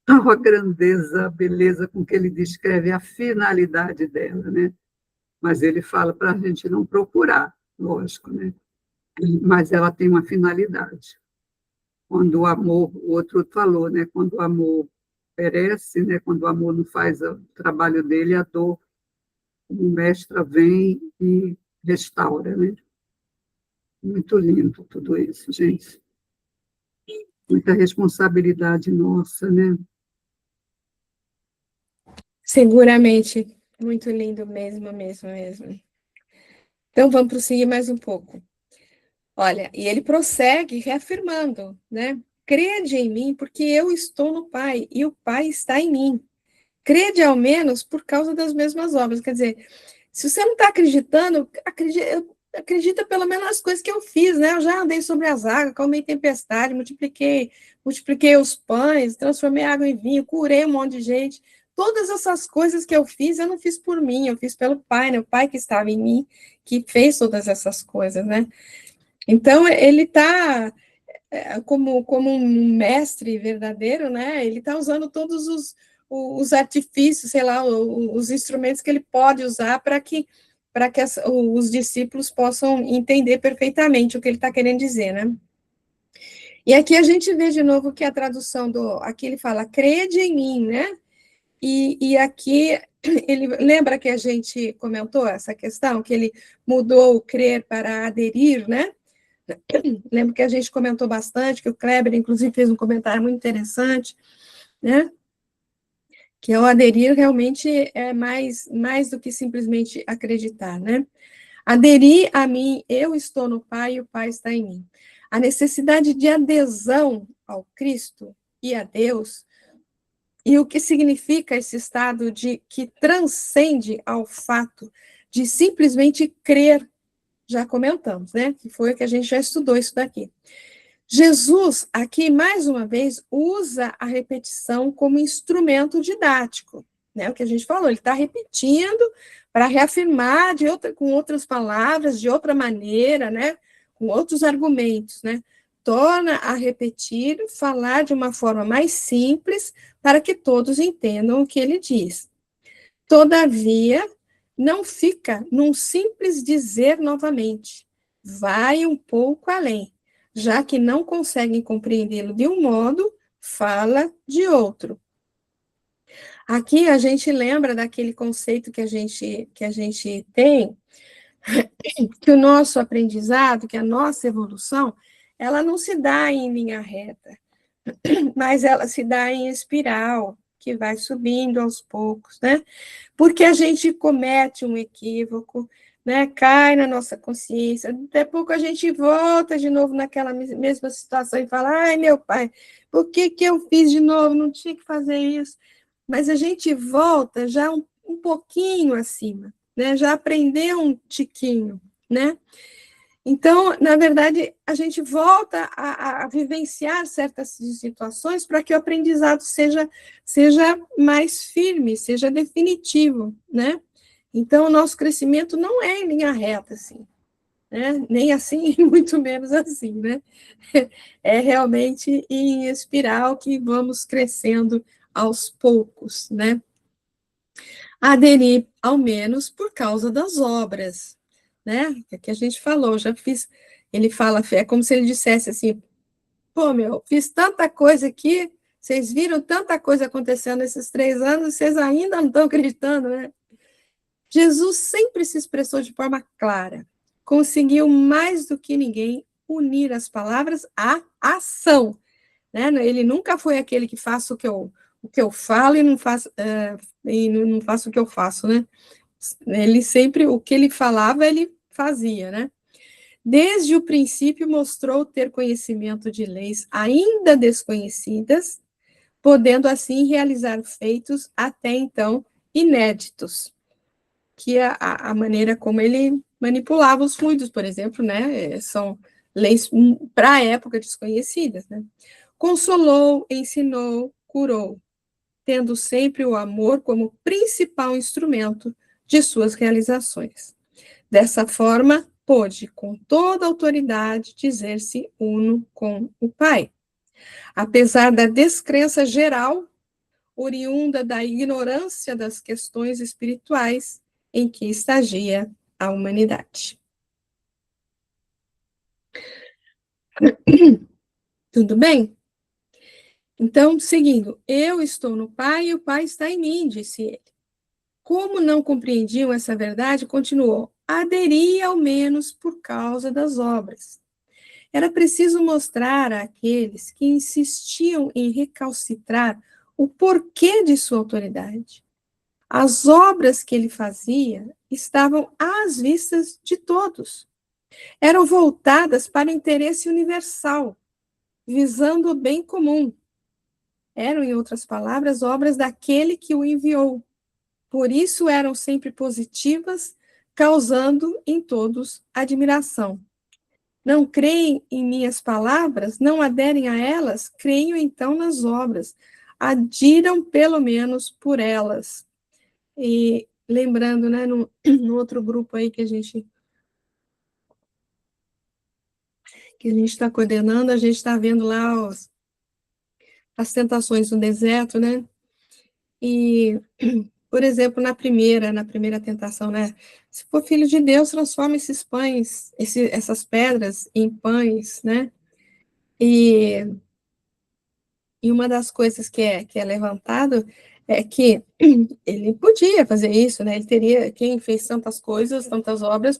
a grandeza, a beleza com que ele descreve a finalidade dela, né? Mas ele fala para a gente não procurar, lógico, né? Mas ela tem uma finalidade. Quando o amor, o outro falou, né? Quando o amor perece, né? Quando o amor não faz o trabalho dele, a dor, o mestre vem e restaura, né? Muito lindo tudo isso, gente. Muita responsabilidade nossa, né? Seguramente. Muito lindo mesmo, mesmo, mesmo. Então, vamos prosseguir mais um pouco. Olha, e ele prossegue reafirmando, né? Crede em mim, porque eu estou no Pai, e o Pai está em mim. Crede ao menos por causa das mesmas obras. Quer dizer, se você não está acreditando, acredita pelo menos nas coisas que eu fiz, né? Eu já andei sobre as águas, calmei tempestade, multipliquei os pães, transformei água em vinho, curei um monte de gente. Todas essas coisas que eu fiz, eu não fiz por mim, eu fiz pelo Pai, né? O Pai que estava em mim, que fez todas essas coisas, né? Então, ele está, como um mestre verdadeiro, né? Ele está usando todos os artifícios, sei lá, os instrumentos que ele pode usar para que para que os discípulos possam entender perfeitamente o que ele está querendo dizer, né? E aqui a gente vê de novo que a tradução aqui ele fala, crede em mim, né? E aqui ele lembra que a gente comentou essa questão, que ele mudou o crer para aderir, né? Lembro que a gente comentou bastante, que o Kleber, inclusive, fez um comentário muito interessante, né? Que o aderir realmente é mais do que simplesmente acreditar, né? Aderir a mim, eu estou no Pai e o Pai está em mim. A necessidade de adesão ao Cristo e a Deus, e o que significa esse estado que transcende ao fato de simplesmente crer, já comentamos, né? Que foi o que a gente já estudou isso daqui. Jesus, aqui, mais uma vez, usa a repetição como instrumento didático, né? O que a gente falou, ele está repetindo para reafirmar com outras palavras, de outra maneira, né? Com outros argumentos, né? Torna a repetir, falar de uma forma mais simples, para que todos entendam o que ele diz. Todavia, não fica num simples dizer novamente, vai um pouco além, já que não conseguem compreendê-lo de um modo, fala de outro. Aqui a gente lembra daquele conceito que a gente tem, que o nosso aprendizado, que a nossa evolução, ela não se dá em linha reta, mas ela se dá em espiral, que vai subindo aos poucos, né? Porque a gente comete um equívoco, né? Cai na nossa consciência, daqui a pouco a gente volta de novo naquela mesma situação e fala, ai, meu pai, por que eu fiz de novo? Não tinha que fazer isso. Mas a gente volta já um pouquinho acima, né? Já aprendeu um tiquinho, né? Então, na verdade, a gente volta a vivenciar certas situações para que o aprendizado seja mais firme, seja definitivo, né? Então, o nosso crescimento não é em linha reta, assim, né? Nem assim, muito menos assim, né? É realmente em espiral que vamos crescendo aos poucos, né? Aderir, ao menos, por causa das obras, né? Que a gente falou, já fiz. Ele fala, é como se ele dissesse assim: pô, meu, fiz tanta coisa aqui, vocês viram tanta coisa acontecendo nesses 3 anos, vocês ainda não estão acreditando, né? Jesus sempre se expressou de forma clara, conseguiu mais do que ninguém unir as palavras à ação, né? Ele nunca foi aquele que faça o que eu falo e não faço, não faço o que eu faço, né? Ele sempre, o que ele falava, ele fazia, né? Desde o princípio mostrou ter conhecimento de leis ainda desconhecidas, podendo assim realizar feitos até então inéditos, que a maneira como ele manipulava os fluidos, por exemplo, né? São leis para a época desconhecidas, né? Consolou, ensinou, curou, tendo sempre o amor como principal instrumento de suas realizações. Dessa forma, pôde, com toda autoridade, dizer-se uno com o Pai. Apesar da descrença geral, oriunda da ignorância das questões espirituais em que estagia a humanidade. Tudo bem? Então, seguindo, eu estou no Pai e o Pai está em mim, disse ele. Como não compreendiam essa verdade, continuou, aderia ao menos por causa das obras. Era preciso mostrar àqueles que insistiam em recalcitrar o porquê de sua autoridade. As obras que ele fazia estavam às vistas de todos. Eram voltadas para o interesse universal, visando o bem comum. Eram, em outras palavras, obras daquele que o enviou. Por isso eram sempre positivas, causando em todos admiração. Não creem em minhas palavras, não aderem a elas, creiam então nas obras, adiram pelo menos por elas. E lembrando, né, no outro grupo aí que a gente está coordenando, a gente está vendo lá as tentações no deserto, né? E por exemplo, na primeira tentação, né? Se for filho de Deus, transforma esses pães, essas pedras em pães, né? E uma das coisas que é levantado é que ele podia fazer isso, né? Ele teria, quem fez tantas coisas, tantas obras,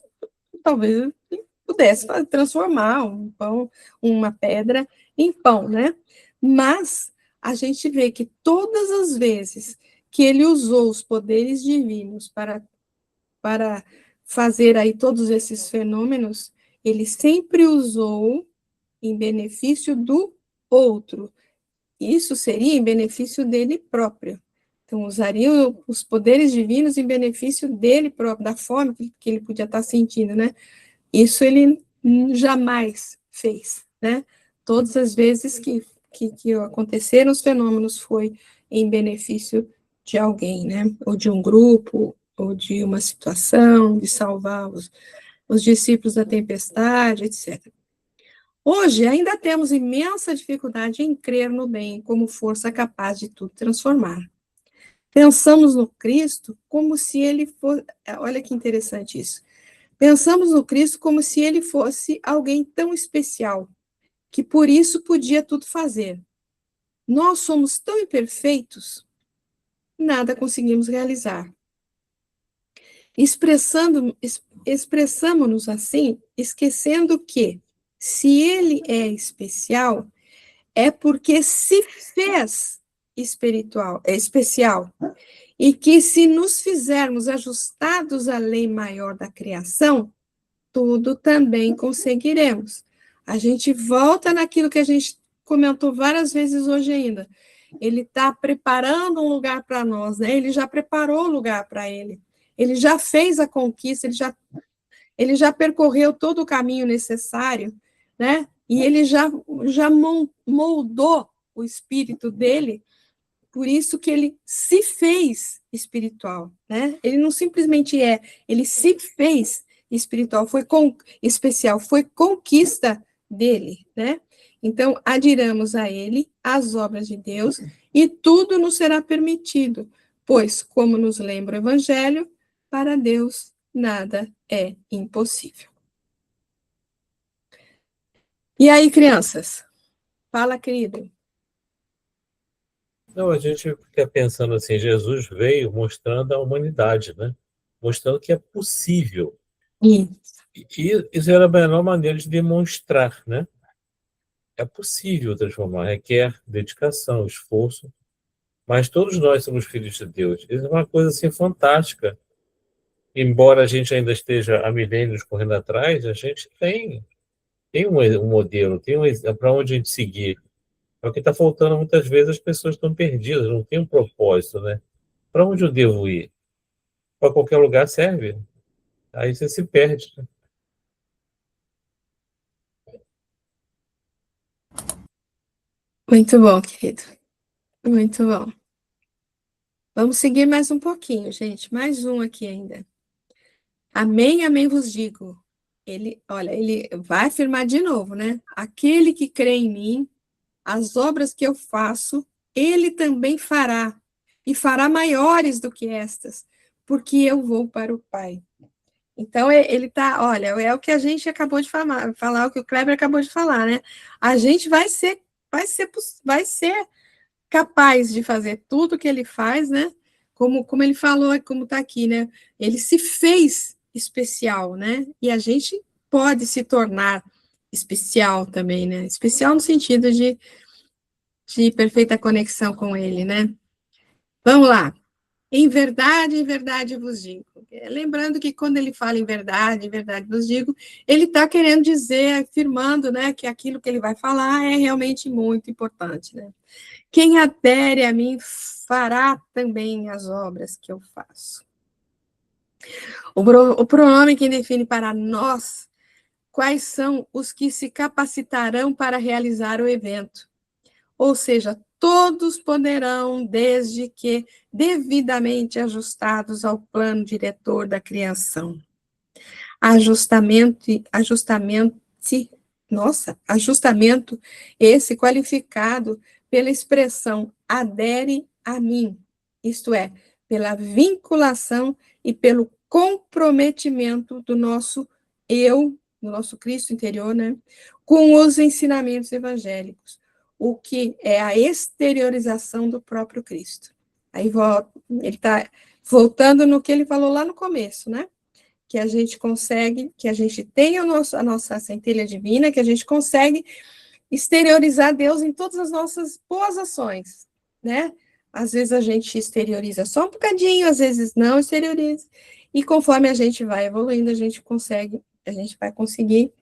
talvez ele pudesse transformar um pão, uma pedra em pão, né? Mas a gente vê que todas as vezes que ele usou os poderes divinos para fazer aí todos esses fenômenos, ele sempre usou em benefício do outro. Isso seria em benefício dele próprio. Então, usaria os poderes divinos em benefício dele próprio, da forma que ele podia estar sentindo, né? Isso ele jamais fez, né? Todas as vezes que aconteceram os fenômenos foi em benefício de alguém, né? Ou de um grupo, ou de uma situação, de salvar os discípulos da tempestade, etc. Hoje, ainda temos imensa dificuldade em crer no bem como força capaz de tudo transformar. Pensamos no Cristo como se ele fosse... Olha que interessante isso. Pensamos no Cristo como se ele fosse alguém tão especial, que por isso podia tudo fazer. Nós somos tão imperfeitos, nada conseguimos realizar. Expressamos-nos assim, esquecendo que, se ele é especial, é porque se fez especial, e que se nos fizermos ajustados à lei maior da criação, tudo também conseguiremos. A gente volta naquilo que a gente comentou várias vezes hoje ainda. Ele está preparando um lugar para nós, né? Ele já preparou o lugar para ele. Ele já fez a conquista, ele já percorreu todo o caminho necessário, né? E ele já moldou o espírito dele, por isso que ele se fez espiritual, né? Ele não simplesmente ele se fez espiritual, especial, foi conquista dele, né? Então, adiramos a ele as obras de Deus e tudo nos será permitido, pois, como nos lembra o Evangelho, para Deus nada é impossível. E aí, crianças? Fala, querido. Não, a gente fica pensando assim, Jesus veio mostrando a humanidade, né? Mostrando que é possível. E isso era a melhor maneira de demonstrar, né? É possível transformar, requer dedicação, esforço, mas todos nós somos filhos de Deus. Isso é uma coisa assim fantástica. Embora a gente ainda esteja há milênios correndo atrás, a gente tem um modelo, tem para onde a gente seguir. É o que está faltando muitas vezes, as pessoas estão perdidas, não tem um propósito, né? Para onde eu devo ir? Para qualquer lugar serve. Aí você se perde. Né? Muito bom, querido. Muito bom. Vamos seguir mais um pouquinho, gente. Mais um aqui ainda. Amém, amém vos digo. Ele vai afirmar de novo, né? Aquele que crê em mim, as obras que eu faço, ele também fará, e fará maiores do que estas, porque eu vou para o Pai. Então, ele tá, olha, é o que a gente acabou de falar, o que o Kleber acabou de falar, né? A gente vai ser capaz de fazer tudo que ele faz, né? Como ele falou, como está aqui, né? Ele se fez especial, né? E a gente pode se tornar especial também, né? Especial no sentido de perfeita conexão com ele, né? Vamos lá. Em verdade vos digo. Lembrando que quando ele fala em verdade vos digo, ele está querendo dizer, afirmando, né, que aquilo que ele vai falar é realmente muito importante, né? Quem adere a mim fará também as obras que eu faço. O pronome que define para nós quais são os que se capacitarão para realizar o evento. Ou seja, todos poderão, desde que devidamente ajustados ao plano diretor da criação. Ajustamento esse qualificado pela expressão adere a mim, isto é, pela vinculação e pelo comprometimento do nosso eu, do nosso Cristo interior, né, com os ensinamentos evangélicos, o que é a exteriorização do próprio Cristo. Aí ele está voltando no que ele falou lá no começo, né? Que a gente consegue, que a gente tem a nossa centelha divina, que a gente consegue exteriorizar Deus em todas as nossas boas ações, né? Às vezes a gente exterioriza só um bocadinho, às vezes não exterioriza, e conforme a gente vai evoluindo, a gente vai conseguir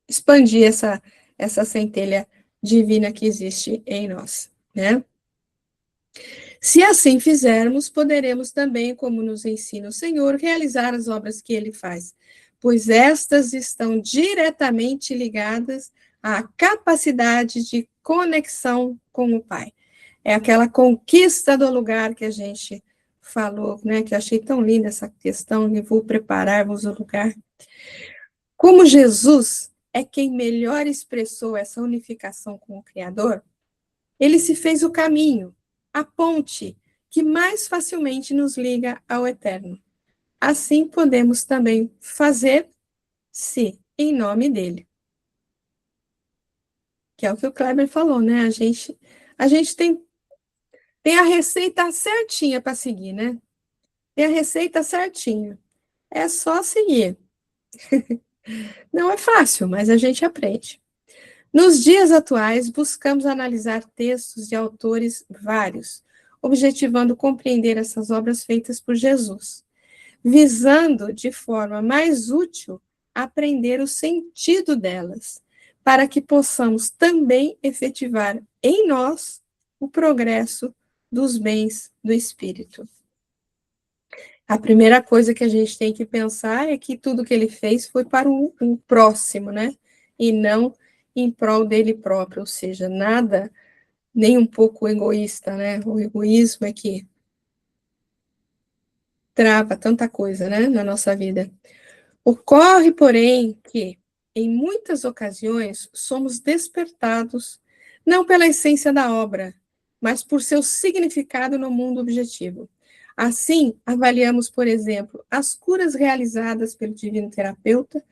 expandir essa centelha divina que existe em nós, né? Se assim fizermos, poderemos também, como nos ensina o Senhor, realizar as obras que ele faz, pois estas estão diretamente ligadas à capacidade de conexão com o Pai. É aquela conquista do lugar que a gente falou, né, que eu achei tão linda essa questão, de vou preparar-vos o lugar. Como Jesus é quem melhor expressou essa unificação com o Criador, ele se fez o caminho, a ponte que mais facilmente nos liga ao Eterno. Assim podemos também fazer, se em nome dele. Que é o que o Kleber falou, né? A gente tem a receita certinha para seguir, né? Tem a receita certinha. É só seguir. Não é fácil, mas a gente aprende. Nos dias atuais, buscamos analisar textos de autores vários, objetivando compreender essas obras feitas por Jesus, visando, de forma mais útil, aprender o sentido delas, para que possamos também efetivar em nós o progresso dos bens do Espírito. A primeira coisa que a gente tem que pensar é que tudo que ele fez foi para um próximo, né? E não em prol dele próprio, ou seja, nada, nem um pouco egoísta, né? O egoísmo é que trava tanta coisa, né, na nossa vida. Ocorre, porém, que, em muitas ocasiões, somos despertados, não pela essência da obra, mas por seu significado no mundo objetivo. Assim, avaliamos, por exemplo, as curas realizadas pelo divino terapeuta,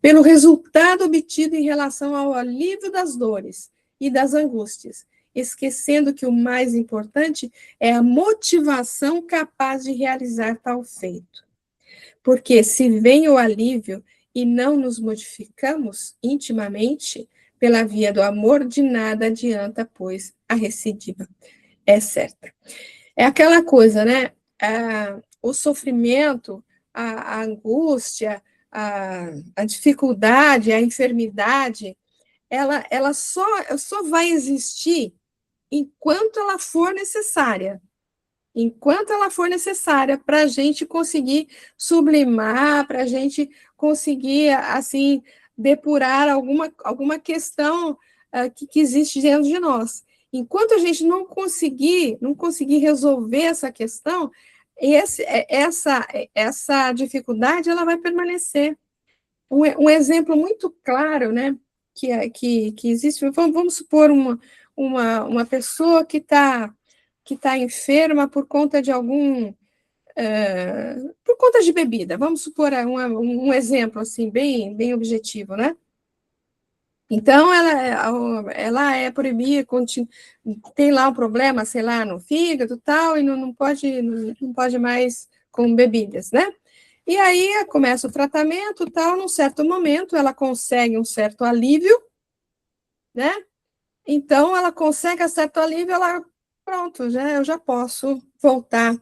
pelo resultado obtido em relação ao alívio das dores e das angústias, esquecendo que o mais importante é a motivação capaz de realizar tal feito. Porque se vem o alívio e não nos modificamos intimamente, pela via do amor, de nada adianta, pois a recidiva é certa. É aquela coisa, né? O sofrimento, a angústia, a dificuldade, a enfermidade, ela só vai existir enquanto ela for necessária. Enquanto ela for necessária para a gente conseguir sublimar, para a gente conseguir, assim, depurar alguma questão que existe dentro de nós. Enquanto a gente não conseguir resolver essa questão, essa dificuldade ela vai permanecer. Um exemplo muito claro, né, que existe, vamos supor uma pessoa que está enferma por conta de por conta de bebida. Vamos supor um exemplo assim bem objetivo, né? Então ela é proibida, tem lá um problema, sei lá, no fígado, tal, e não pode mais com bebidas, né? E aí começa o tratamento, tal, num certo momento ela consegue um certo alívio, né? Então ela consegue um certo alívio, pronto, eu já posso voltar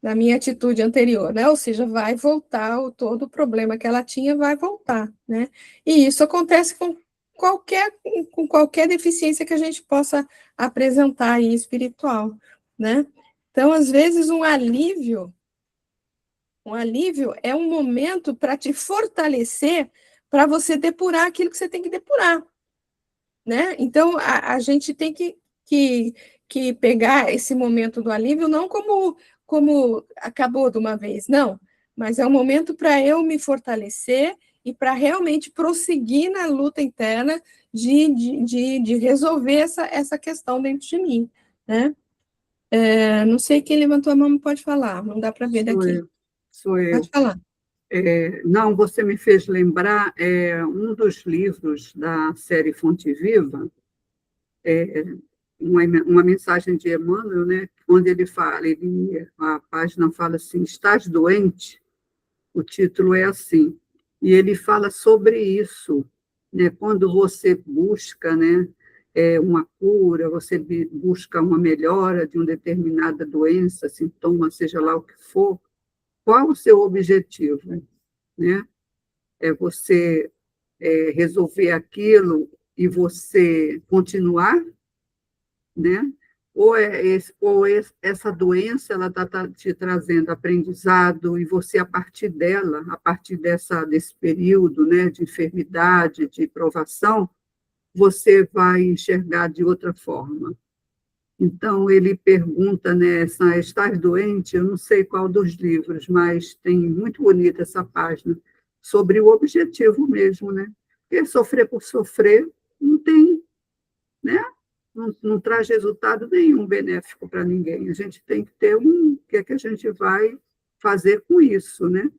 na minha atitude anterior, né? Ou seja, vai voltar, todo o problema que ela tinha vai voltar, né? E isso acontece com qualquer deficiência que a gente possa apresentar aí espiritual, né? Então, às vezes, um alívio é um momento para te fortalecer, para você depurar aquilo que você tem que depurar, né? Então, a gente tem que pegar esse momento do alívio não como acabou de uma vez, não, mas é um momento para eu me fortalecer e para realmente prosseguir na luta interna de resolver essa questão dentro de mim, né? Não sei quem levantou a mão, mas pode falar, não dá para ver Sou daqui. eu. Sou eu. Pode falar. Não, você me fez lembrar um dos livros da série Fonte Viva, uma mensagem de Emmanuel, né, onde ele fala, a página fala assim, estás doente? O título é assim, e ele fala sobre isso, né, quando você busca, né, uma cura, você busca uma melhora de uma determinada doença, sintoma, seja lá o que for, qual o seu objetivo, né? É você resolver aquilo e você continuar, né? Essa doença ela está te trazendo aprendizado e você a partir dela, a partir desse período, né, de enfermidade, de provação, você vai enxergar de outra forma. Então ele pergunta, né, estás doente? Eu não sei qual dos livros, mas tem muito bonita essa página sobre o objetivo mesmo, né? Porque sofrer por sofrer não tem, né? Não traz resultado nenhum benéfico para ninguém. A gente tem que ter o que é que a gente vai fazer com isso, né?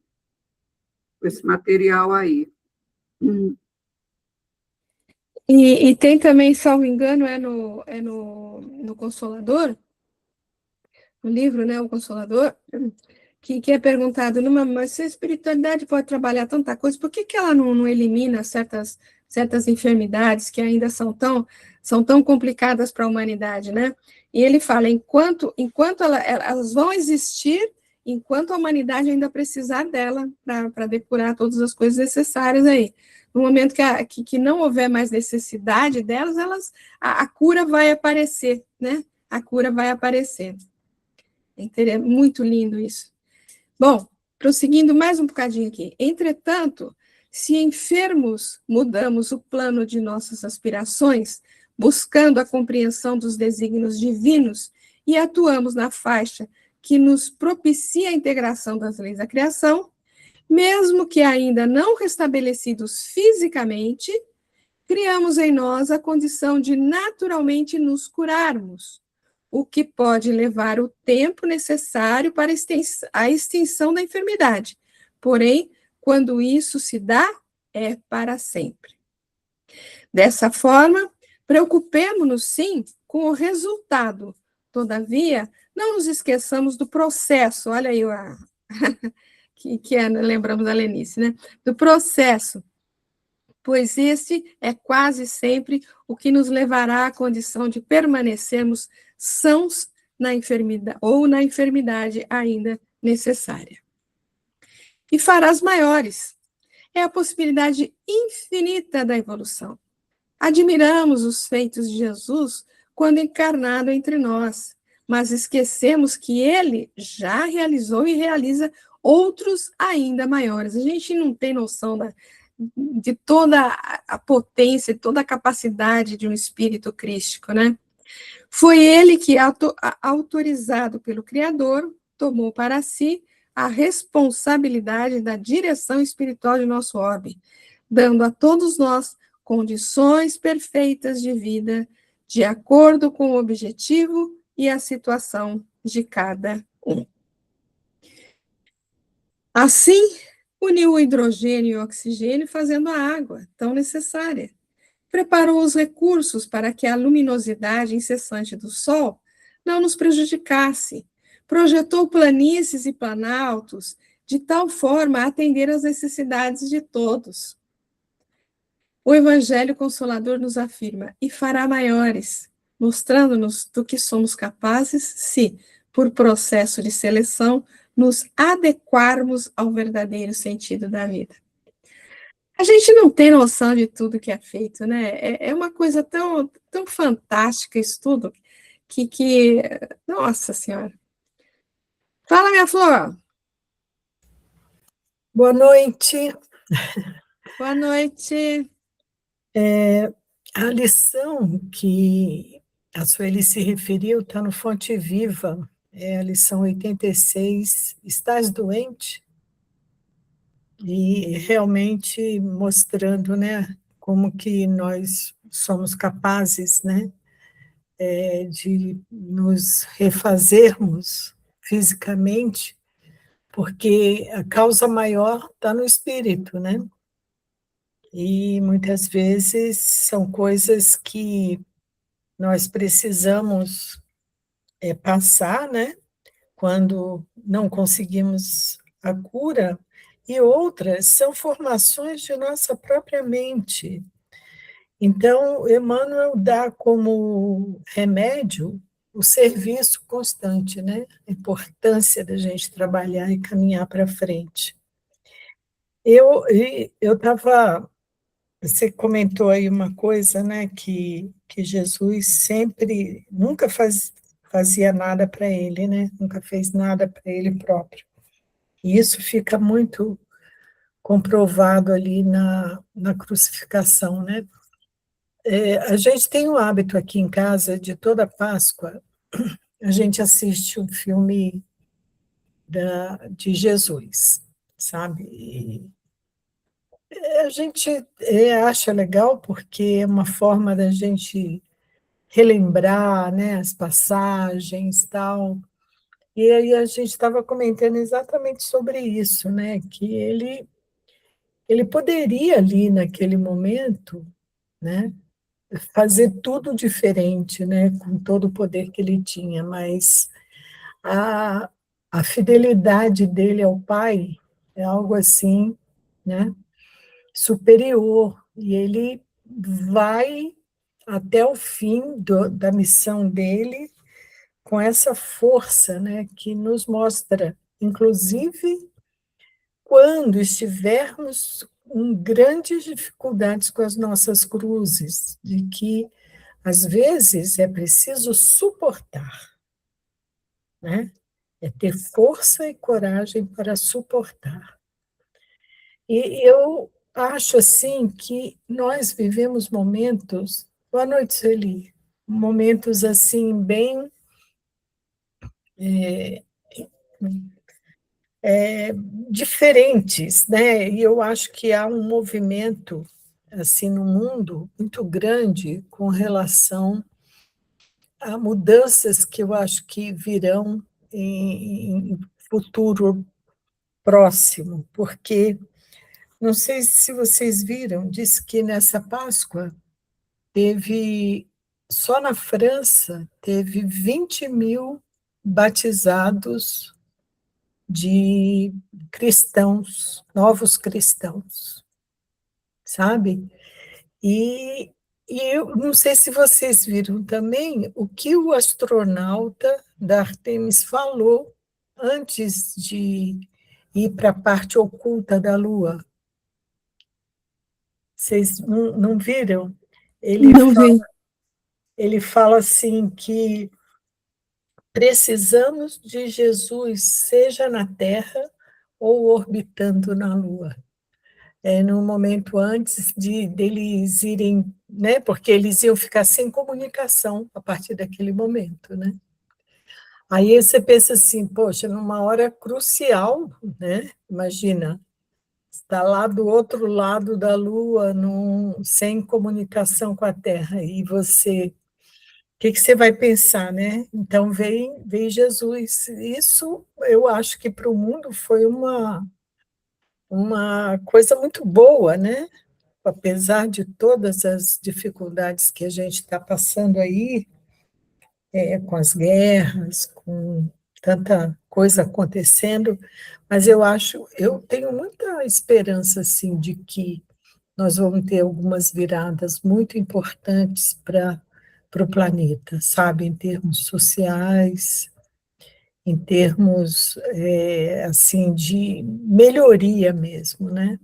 Com esse material aí. E tem também, salvo engano, no Consolador, no livro, né, o Consolador, que é perguntado, mas se a espiritualidade pode trabalhar tanta coisa, por que ela não elimina certas enfermidades que ainda são tão complicadas para a humanidade, né? E ele fala, enquanto elas vão existir, enquanto a humanidade ainda precisar dela para depurar todas as coisas necessárias aí. No momento que não houver mais necessidade delas, a cura vai aparecer, né? A cura vai aparecer. É muito lindo isso. Bom, prosseguindo mais um bocadinho aqui. Entretanto, se enfermos mudamos o plano de nossas aspirações, buscando a compreensão dos desígnios divinos e atuamos na faixa que nos propicia a integração das leis da criação, mesmo que ainda não restabelecidos fisicamente, criamos em nós a condição de naturalmente nos curarmos, o que pode levar o tempo necessário para a extinção da enfermidade. Porém, quando isso se dá, é para sempre. Dessa forma, preocupemo-nos, sim, com o resultado. Todavia, não nos esqueçamos do processo. Olha aí, lembramos da Lenice, né? Do processo, pois este é quase sempre o que nos levará à condição de permanecermos sãos na enfermidade ou na enfermidade ainda necessária. E farás maiores. É a possibilidade infinita da evolução. Admiramos os feitos de Jesus quando encarnado entre nós, mas esquecemos que ele já realizou e realiza outros ainda maiores. A gente não tem noção de toda a potência, toda a capacidade de um espírito crístico, né? Foi ele que, autorizado pelo Criador, tomou para si a responsabilidade da direção espiritual de nosso orbe, dando a todos nós condições perfeitas de vida, de acordo com o objetivo e a situação de cada um. Assim, uniu o hidrogênio e o oxigênio, fazendo a água tão necessária. Preparou os recursos para que a luminosidade incessante do Sol não nos prejudicasse. Projetou planícies e planaltos de tal forma a atender às necessidades de todos. O Evangelho Consolador nos afirma, e fará maiores, mostrando-nos do que somos capazes se, por processo de seleção, nos adequarmos ao verdadeiro sentido da vida. A gente não tem noção de tudo que é feito, né? É uma coisa tão fantástica isso tudo, que... Nossa Senhora! Fala, minha flor! Boa noite. Boa noite. A lição que a Sueli se referiu está no Fonte Viva, é a lição 86, Estás doente? E realmente mostrando, né, como que nós somos capazes, né, de nos refazermos fisicamente, porque a causa maior está no espírito, né? E muitas vezes são coisas que nós precisamos passar, né? Quando não conseguimos a cura, e outras são formações de nossa própria mente. Então, Emmanuel dá como remédio o serviço constante, né? A importância da gente trabalhar e caminhar para frente. Eu estava. Você comentou aí uma coisa, né? Que Jesus sempre, nunca fazia nada para ele, né? Nunca fez nada para ele próprio. E isso fica muito comprovado ali na crucificação, né? A gente tem o hábito aqui em casa de toda Páscoa, a gente assiste um filme de Jesus, sabe? E a gente acha legal porque é uma forma da gente relembrar, né, as passagens e tal. E aí a gente estava comentando exatamente sobre isso, né? Que ele poderia ali naquele momento, né, fazer tudo diferente, né, com todo o poder que ele tinha, mas a, a fidelidade dele ao Pai é algo assim, né, superior, e ele vai até o fim da missão dele com essa força, né, que nos mostra, inclusive, quando estivermos com grandes dificuldades com as nossas cruzes, de que, às vezes, é preciso suportar, né? É ter força e coragem para suportar. E eu acho, assim, que nós vivemos momentos... Boa noite, Sueli. Momentos, assim, bem... diferentes, né? E eu acho que há um movimento assim no mundo muito grande com relação a mudanças que eu acho que virão em futuro próximo, porque não sei se vocês viram, disse que nessa Páscoa teve, só na França, teve 20.000 batizados de cristãos, novos cristãos, sabe? E, e eu não sei se vocês viram também o que o astronauta da Artemis falou antes de ir para a parte oculta da Lua. Vocês não viram? Ele, Não vi. ele fala assim que precisamos de Jesus, seja na Terra ou orbitando na Lua. No momento antes deles irem, né, porque eles iam ficar sem comunicação a partir daquele momento, né? Aí você pensa assim, poxa, numa hora crucial, né? Imagina, está lá do outro lado da Lua, sem comunicação com a Terra, e você, o que você vai pensar, né? Então vem Jesus. Isso eu acho que para o mundo foi uma coisa muito boa, né? Apesar de todas as dificuldades que a gente está passando aí, com as guerras, com tanta coisa acontecendo, mas eu tenho muita esperança, assim, de que nós vamos ter algumas viradas muito importantes para o planeta, sabe, em termos sociais, em termos, assim, de melhoria mesmo, né?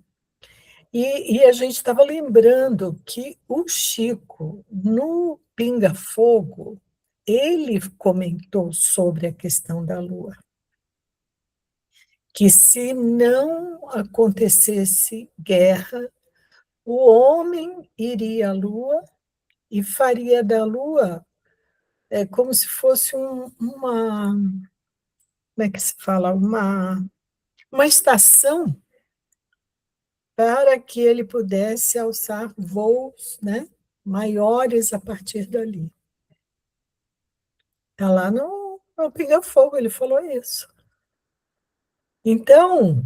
E a gente estava lembrando que o Chico, no Pinga Fogo, ele comentou sobre a questão da Lua, que se não acontecesse guerra, o homem iria à Lua e faria da Lua como se fosse como é que se fala? Uma estação para que ele pudesse alçar voos, né, maiores a partir dali. Está lá no Pinga Fogo, ele falou isso. Então,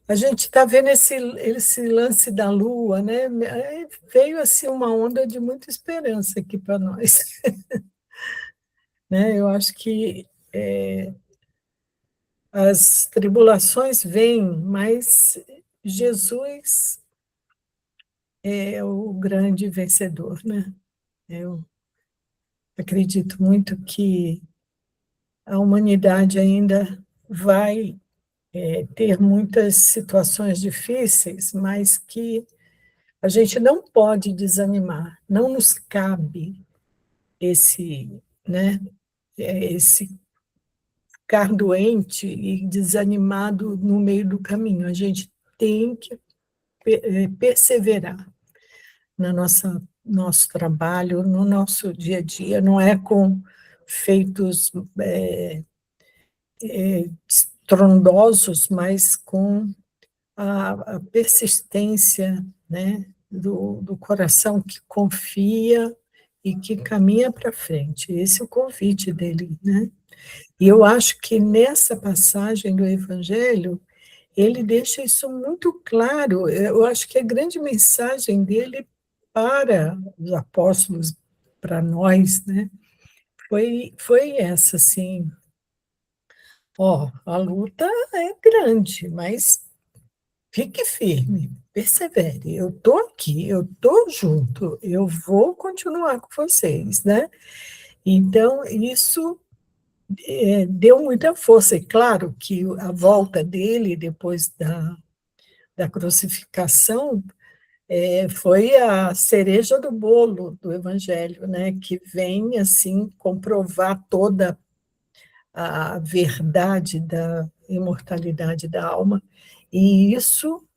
a gente está vendo esse lance da Lua, né? Aí veio assim uma onda de muita esperança aqui para nós. Né? Eu acho que as tribulações vêm, mas Jesus é o grande vencedor, né? Eu acredito muito que a humanidade ainda vai ter muitas situações difíceis, mas que a gente não pode desanimar, não nos cabe né, esse ficar doente e desanimado no meio do caminho. A gente tem que perseverar no nosso trabalho, no nosso dia a dia, não é com feitos estrondosos, mas com a persistência, né, do coração que confia e que caminha para frente. Esse é o convite dele, né? E eu acho que nessa passagem do Evangelho, ele deixa isso muito claro. Eu acho que a grande mensagem dele para os apóstolos, para nós, né, foi essa, assim, a luta é grande, mas fique firme, persevere. Eu estou aqui, eu estou junto, eu vou continuar com vocês, né? Então, isso deu muita força. E claro que a volta dele, depois da crucificação, foi a cereja do bolo do Evangelho, né? Que vem, assim, comprovar toda a verdade da imortalidade da alma. E isso,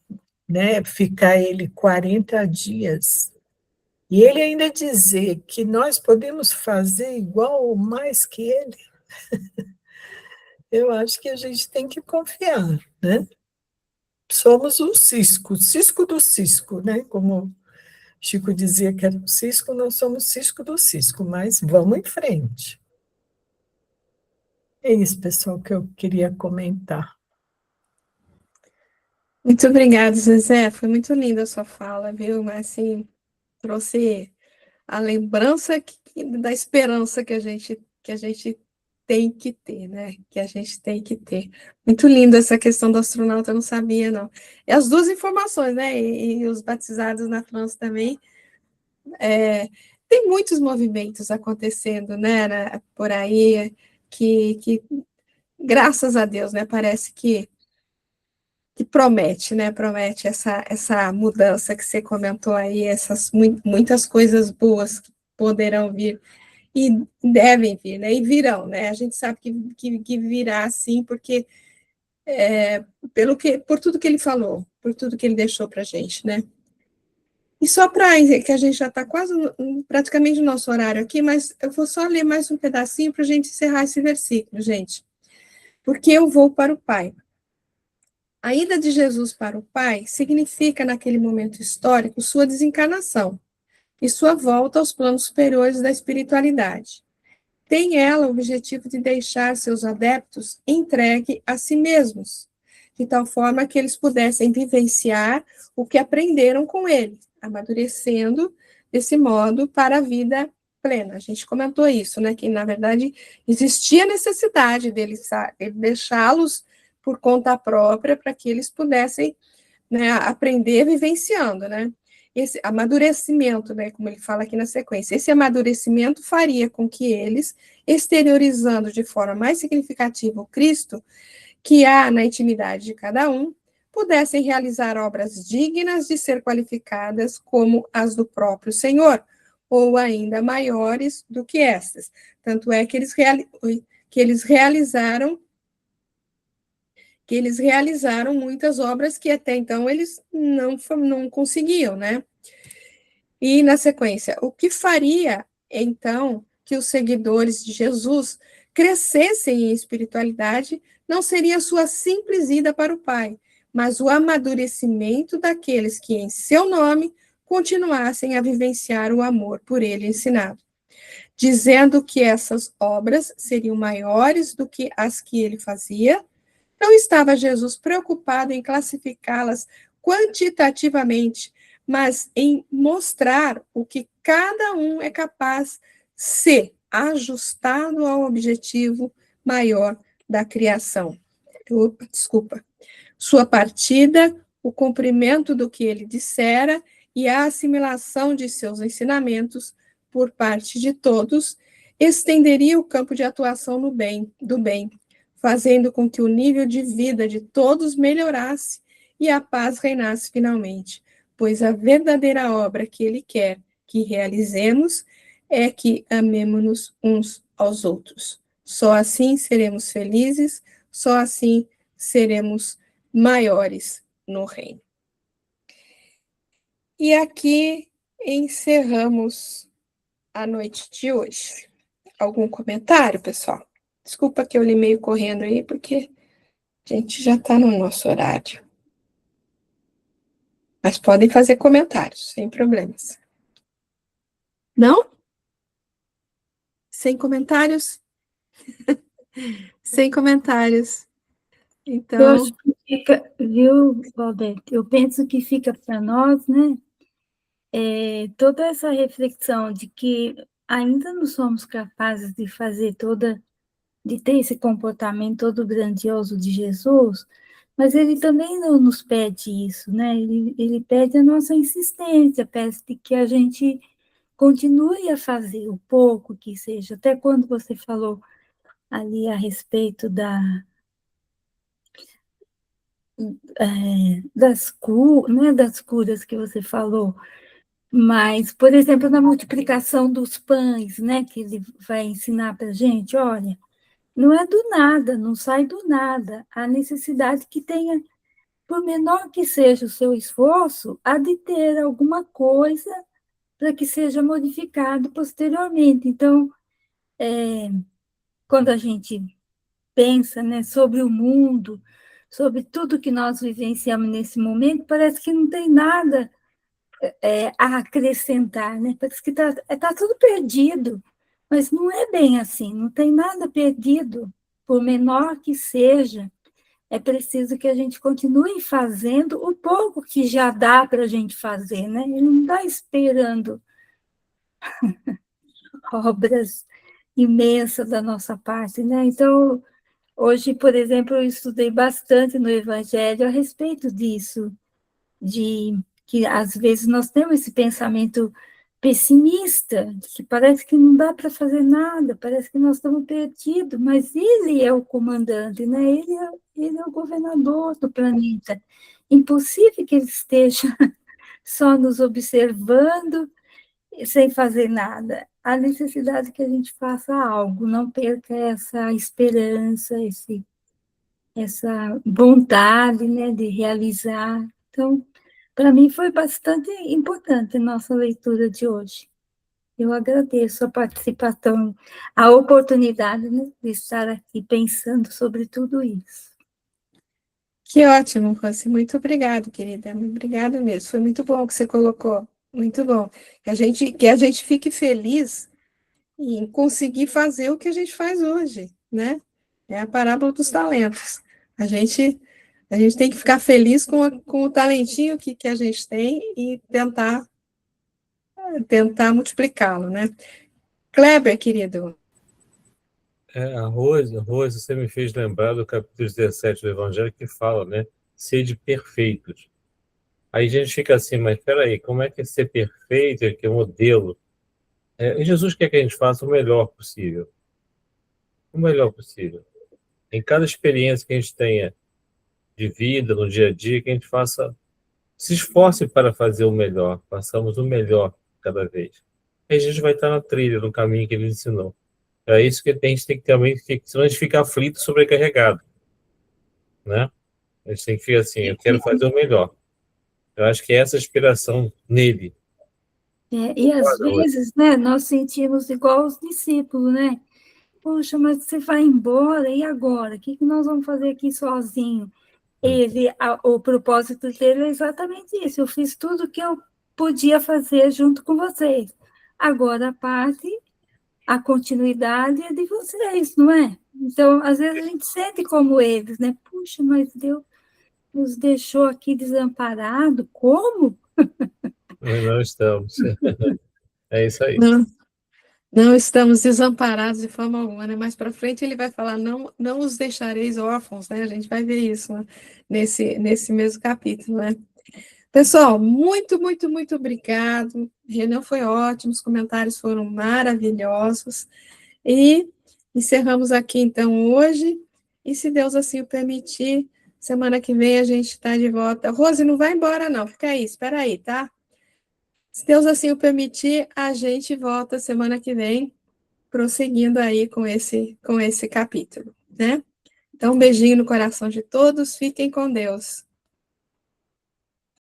né, ficar ele 40 dias, e ele ainda dizer que nós podemos fazer igual ou mais que ele, eu acho que a gente tem que confiar, né? Somos o cisco do cisco, né? Como Chico dizia que era o cisco, nós somos cisco do cisco, mas vamos em frente. É isso, pessoal, que eu queria comentar. Muito obrigada, Zezé. Foi muito linda a sua fala, viu? Mas, assim, trouxe a lembrança da esperança que a gente tem que ter, né? Que a gente tem que ter. Muito linda essa questão do astronauta, eu não sabia, não. E as duas informações, né? E os batizados na França também. Tem muitos movimentos acontecendo, né? Por aí, que graças a Deus, né? Parece que promete, né? Promete essa mudança que você comentou aí, essas muitas coisas boas que poderão vir e devem vir, né? E virão, né? A gente sabe que virá sim, porque por tudo que ele falou, por tudo que ele deixou para a gente, né? E só para que a gente já está quase praticamente no nosso horário aqui, mas eu vou só ler mais um pedacinho para a gente encerrar esse versículo, gente. Porque eu vou para o Pai. A ida de Jesus para o Pai significa, naquele momento histórico, sua desencarnação e sua volta aos planos superiores da espiritualidade. Tem ela o objetivo de deixar seus adeptos entregue a si mesmos, de tal forma que eles pudessem vivenciar o que aprenderam com ele, amadurecendo desse modo para a vida plena. A gente comentou isso, né? Que, na verdade, existia necessidade dele deixá-los por conta própria para que eles pudessem, né, aprender vivenciando, né? Esse amadurecimento, né, como ele fala aqui na sequência, esse amadurecimento faria com que eles, exteriorizando de forma mais significativa o Cristo que há na intimidade de cada um, pudessem realizar obras dignas de ser qualificadas como as do próprio Senhor, ou ainda maiores do que estas. Tanto é que eles realizaram muitas obras que até então eles não conseguiam, né? E, na sequência, o que faria, então, que os seguidores de Jesus crescessem em espiritualidade não seria a sua simples ida para o Pai, mas o amadurecimento daqueles que, em seu nome, continuassem a vivenciar o amor por ele ensinado. dizendo que essas obras seriam maiores do que as que ele fazia. Não estava Jesus preocupado em classificá-las quantitativamente, mas em mostrar o que cada um é capaz de ser, ajustado ao objetivo maior da criação. Desculpa. Sua partida, o cumprimento do que ele dissera e a assimilação de seus ensinamentos por parte de todos estenderia o campo de atuação do bem, fazendo com que o nível de vida de todos melhorasse e a paz reinasse finalmente, pois a verdadeira obra que ele quer que realizemos é que amemo-nos uns aos outros. Só assim seremos felizes, só assim seremos maiores no reino. E aqui encerramos a noite de hoje. Algum comentário, pessoal? Desculpa que eu li meio correndo aí, porque a gente já está no nosso horário. Mas podem fazer comentários, sem problemas. Não? Sem comentários? Sem comentários. Eu Então, acho que fica, viu, Valdete? Eu penso que fica para nós, né? Toda essa reflexão de que ainda não somos capazes de fazer de ter esse comportamento todo grandioso de Jesus, mas ele também não nos pede isso, né? Ele pede a nossa insistência, pede que a gente continue a fazer o pouco que seja. Até quando você falou ali a respeito não é das curas que você falou, mas, por exemplo, na multiplicação dos pães, né, que ele vai ensinar para a gente, olha, não é do nada, não sai do nada. A necessidade que tenha, por menor que seja o seu esforço, há de ter alguma coisa para que seja modificado posteriormente. Então, quando a gente pensa, né, sobre o mundo, sobre tudo que nós vivenciamos nesse momento, parece que não tem nada a acrescentar, né? Parece que tá tudo perdido, mas não é bem assim, não tem nada perdido, por menor que seja, é preciso que a gente continue fazendo o pouco que já dá para a gente fazer, né? Ele não está esperando obras imensas da nossa parte, né? Então, hoje, por exemplo, eu estudei bastante no Evangelho a respeito disso, de que às vezes nós temos esse pensamento pessimista, que parece que não dá para fazer nada, parece que nós estamos perdidos, mas ele é o comandante, né? Ele é o governador do planeta. Impossível que ele esteja só nos observando sem fazer nada. Há necessidade que a gente faça algo, não perca essa esperança, essa vontade, né, de realizar. Então, para mim foi bastante importante a nossa leitura de hoje. Eu agradeço a participação, a oportunidade, né, de estar aqui pensando sobre tudo isso. que ótimo, Rossi. Muito obrigada, querida. Obrigada mesmo. Foi muito bom o que você colocou. Muito bom. Que a gente fique feliz em conseguir fazer o que a gente faz hoje, né? É a parábola dos talentos. A gente tem que ficar feliz com o talentinho que a gente tem e tentar multiplicá-lo, né? Kleber, querido. A Rose, você me fez lembrar do capítulo 17 do Evangelho que fala, né? Sede perfeitos. Aí a gente fica assim, mas peraí, como é que é ser perfeito, que é modelo? Jesus quer que a gente faça o melhor possível. O melhor possível. Em cada experiência que a gente tenha de vida, no dia a dia, que a gente se esforce para fazer o melhor, façamos o melhor cada vez. Aí a gente vai estar na trilha, no caminho que ele ensinou. É isso que a gente tem que também, senão a gente fica aflito, sobrecarregado, né? A gente tem que ficar assim, eu quero fazer o melhor. Eu acho que é essa inspiração nele. E às vezes, né, nós sentimos igual os discípulos, né? Poxa, mas você vai embora, e agora? O que nós vamos fazer aqui sozinho? O propósito dele é exatamente isso. Eu fiz tudo o que eu podia fazer junto com vocês. Agora, a parte a continuidade é de vocês, não é? Então, às vezes a gente sente como eles, né? Puxa, mas Deus nos deixou aqui desamparado, como? Mas não estamos. É isso aí. Não, não estamos desamparados de forma alguma, né? Mais para frente ele vai falar, não, não os deixareis órfãos, né? A gente vai ver isso, né? Nesse mesmo capítulo, né? Pessoal, muito, muito, muito obrigado. A reunião foi ótima, os comentários foram maravilhosos. E encerramos aqui, então, hoje. E se Deus assim o permitir, semana que vem a gente está de volta. Rose, não vai embora, não. Fica aí, espera aí, tá? Se Deus assim o permitir, a gente volta semana que vem, prosseguindo aí com esse capítulo, né? Então, um beijinho no coração de todos. Fiquem com Deus.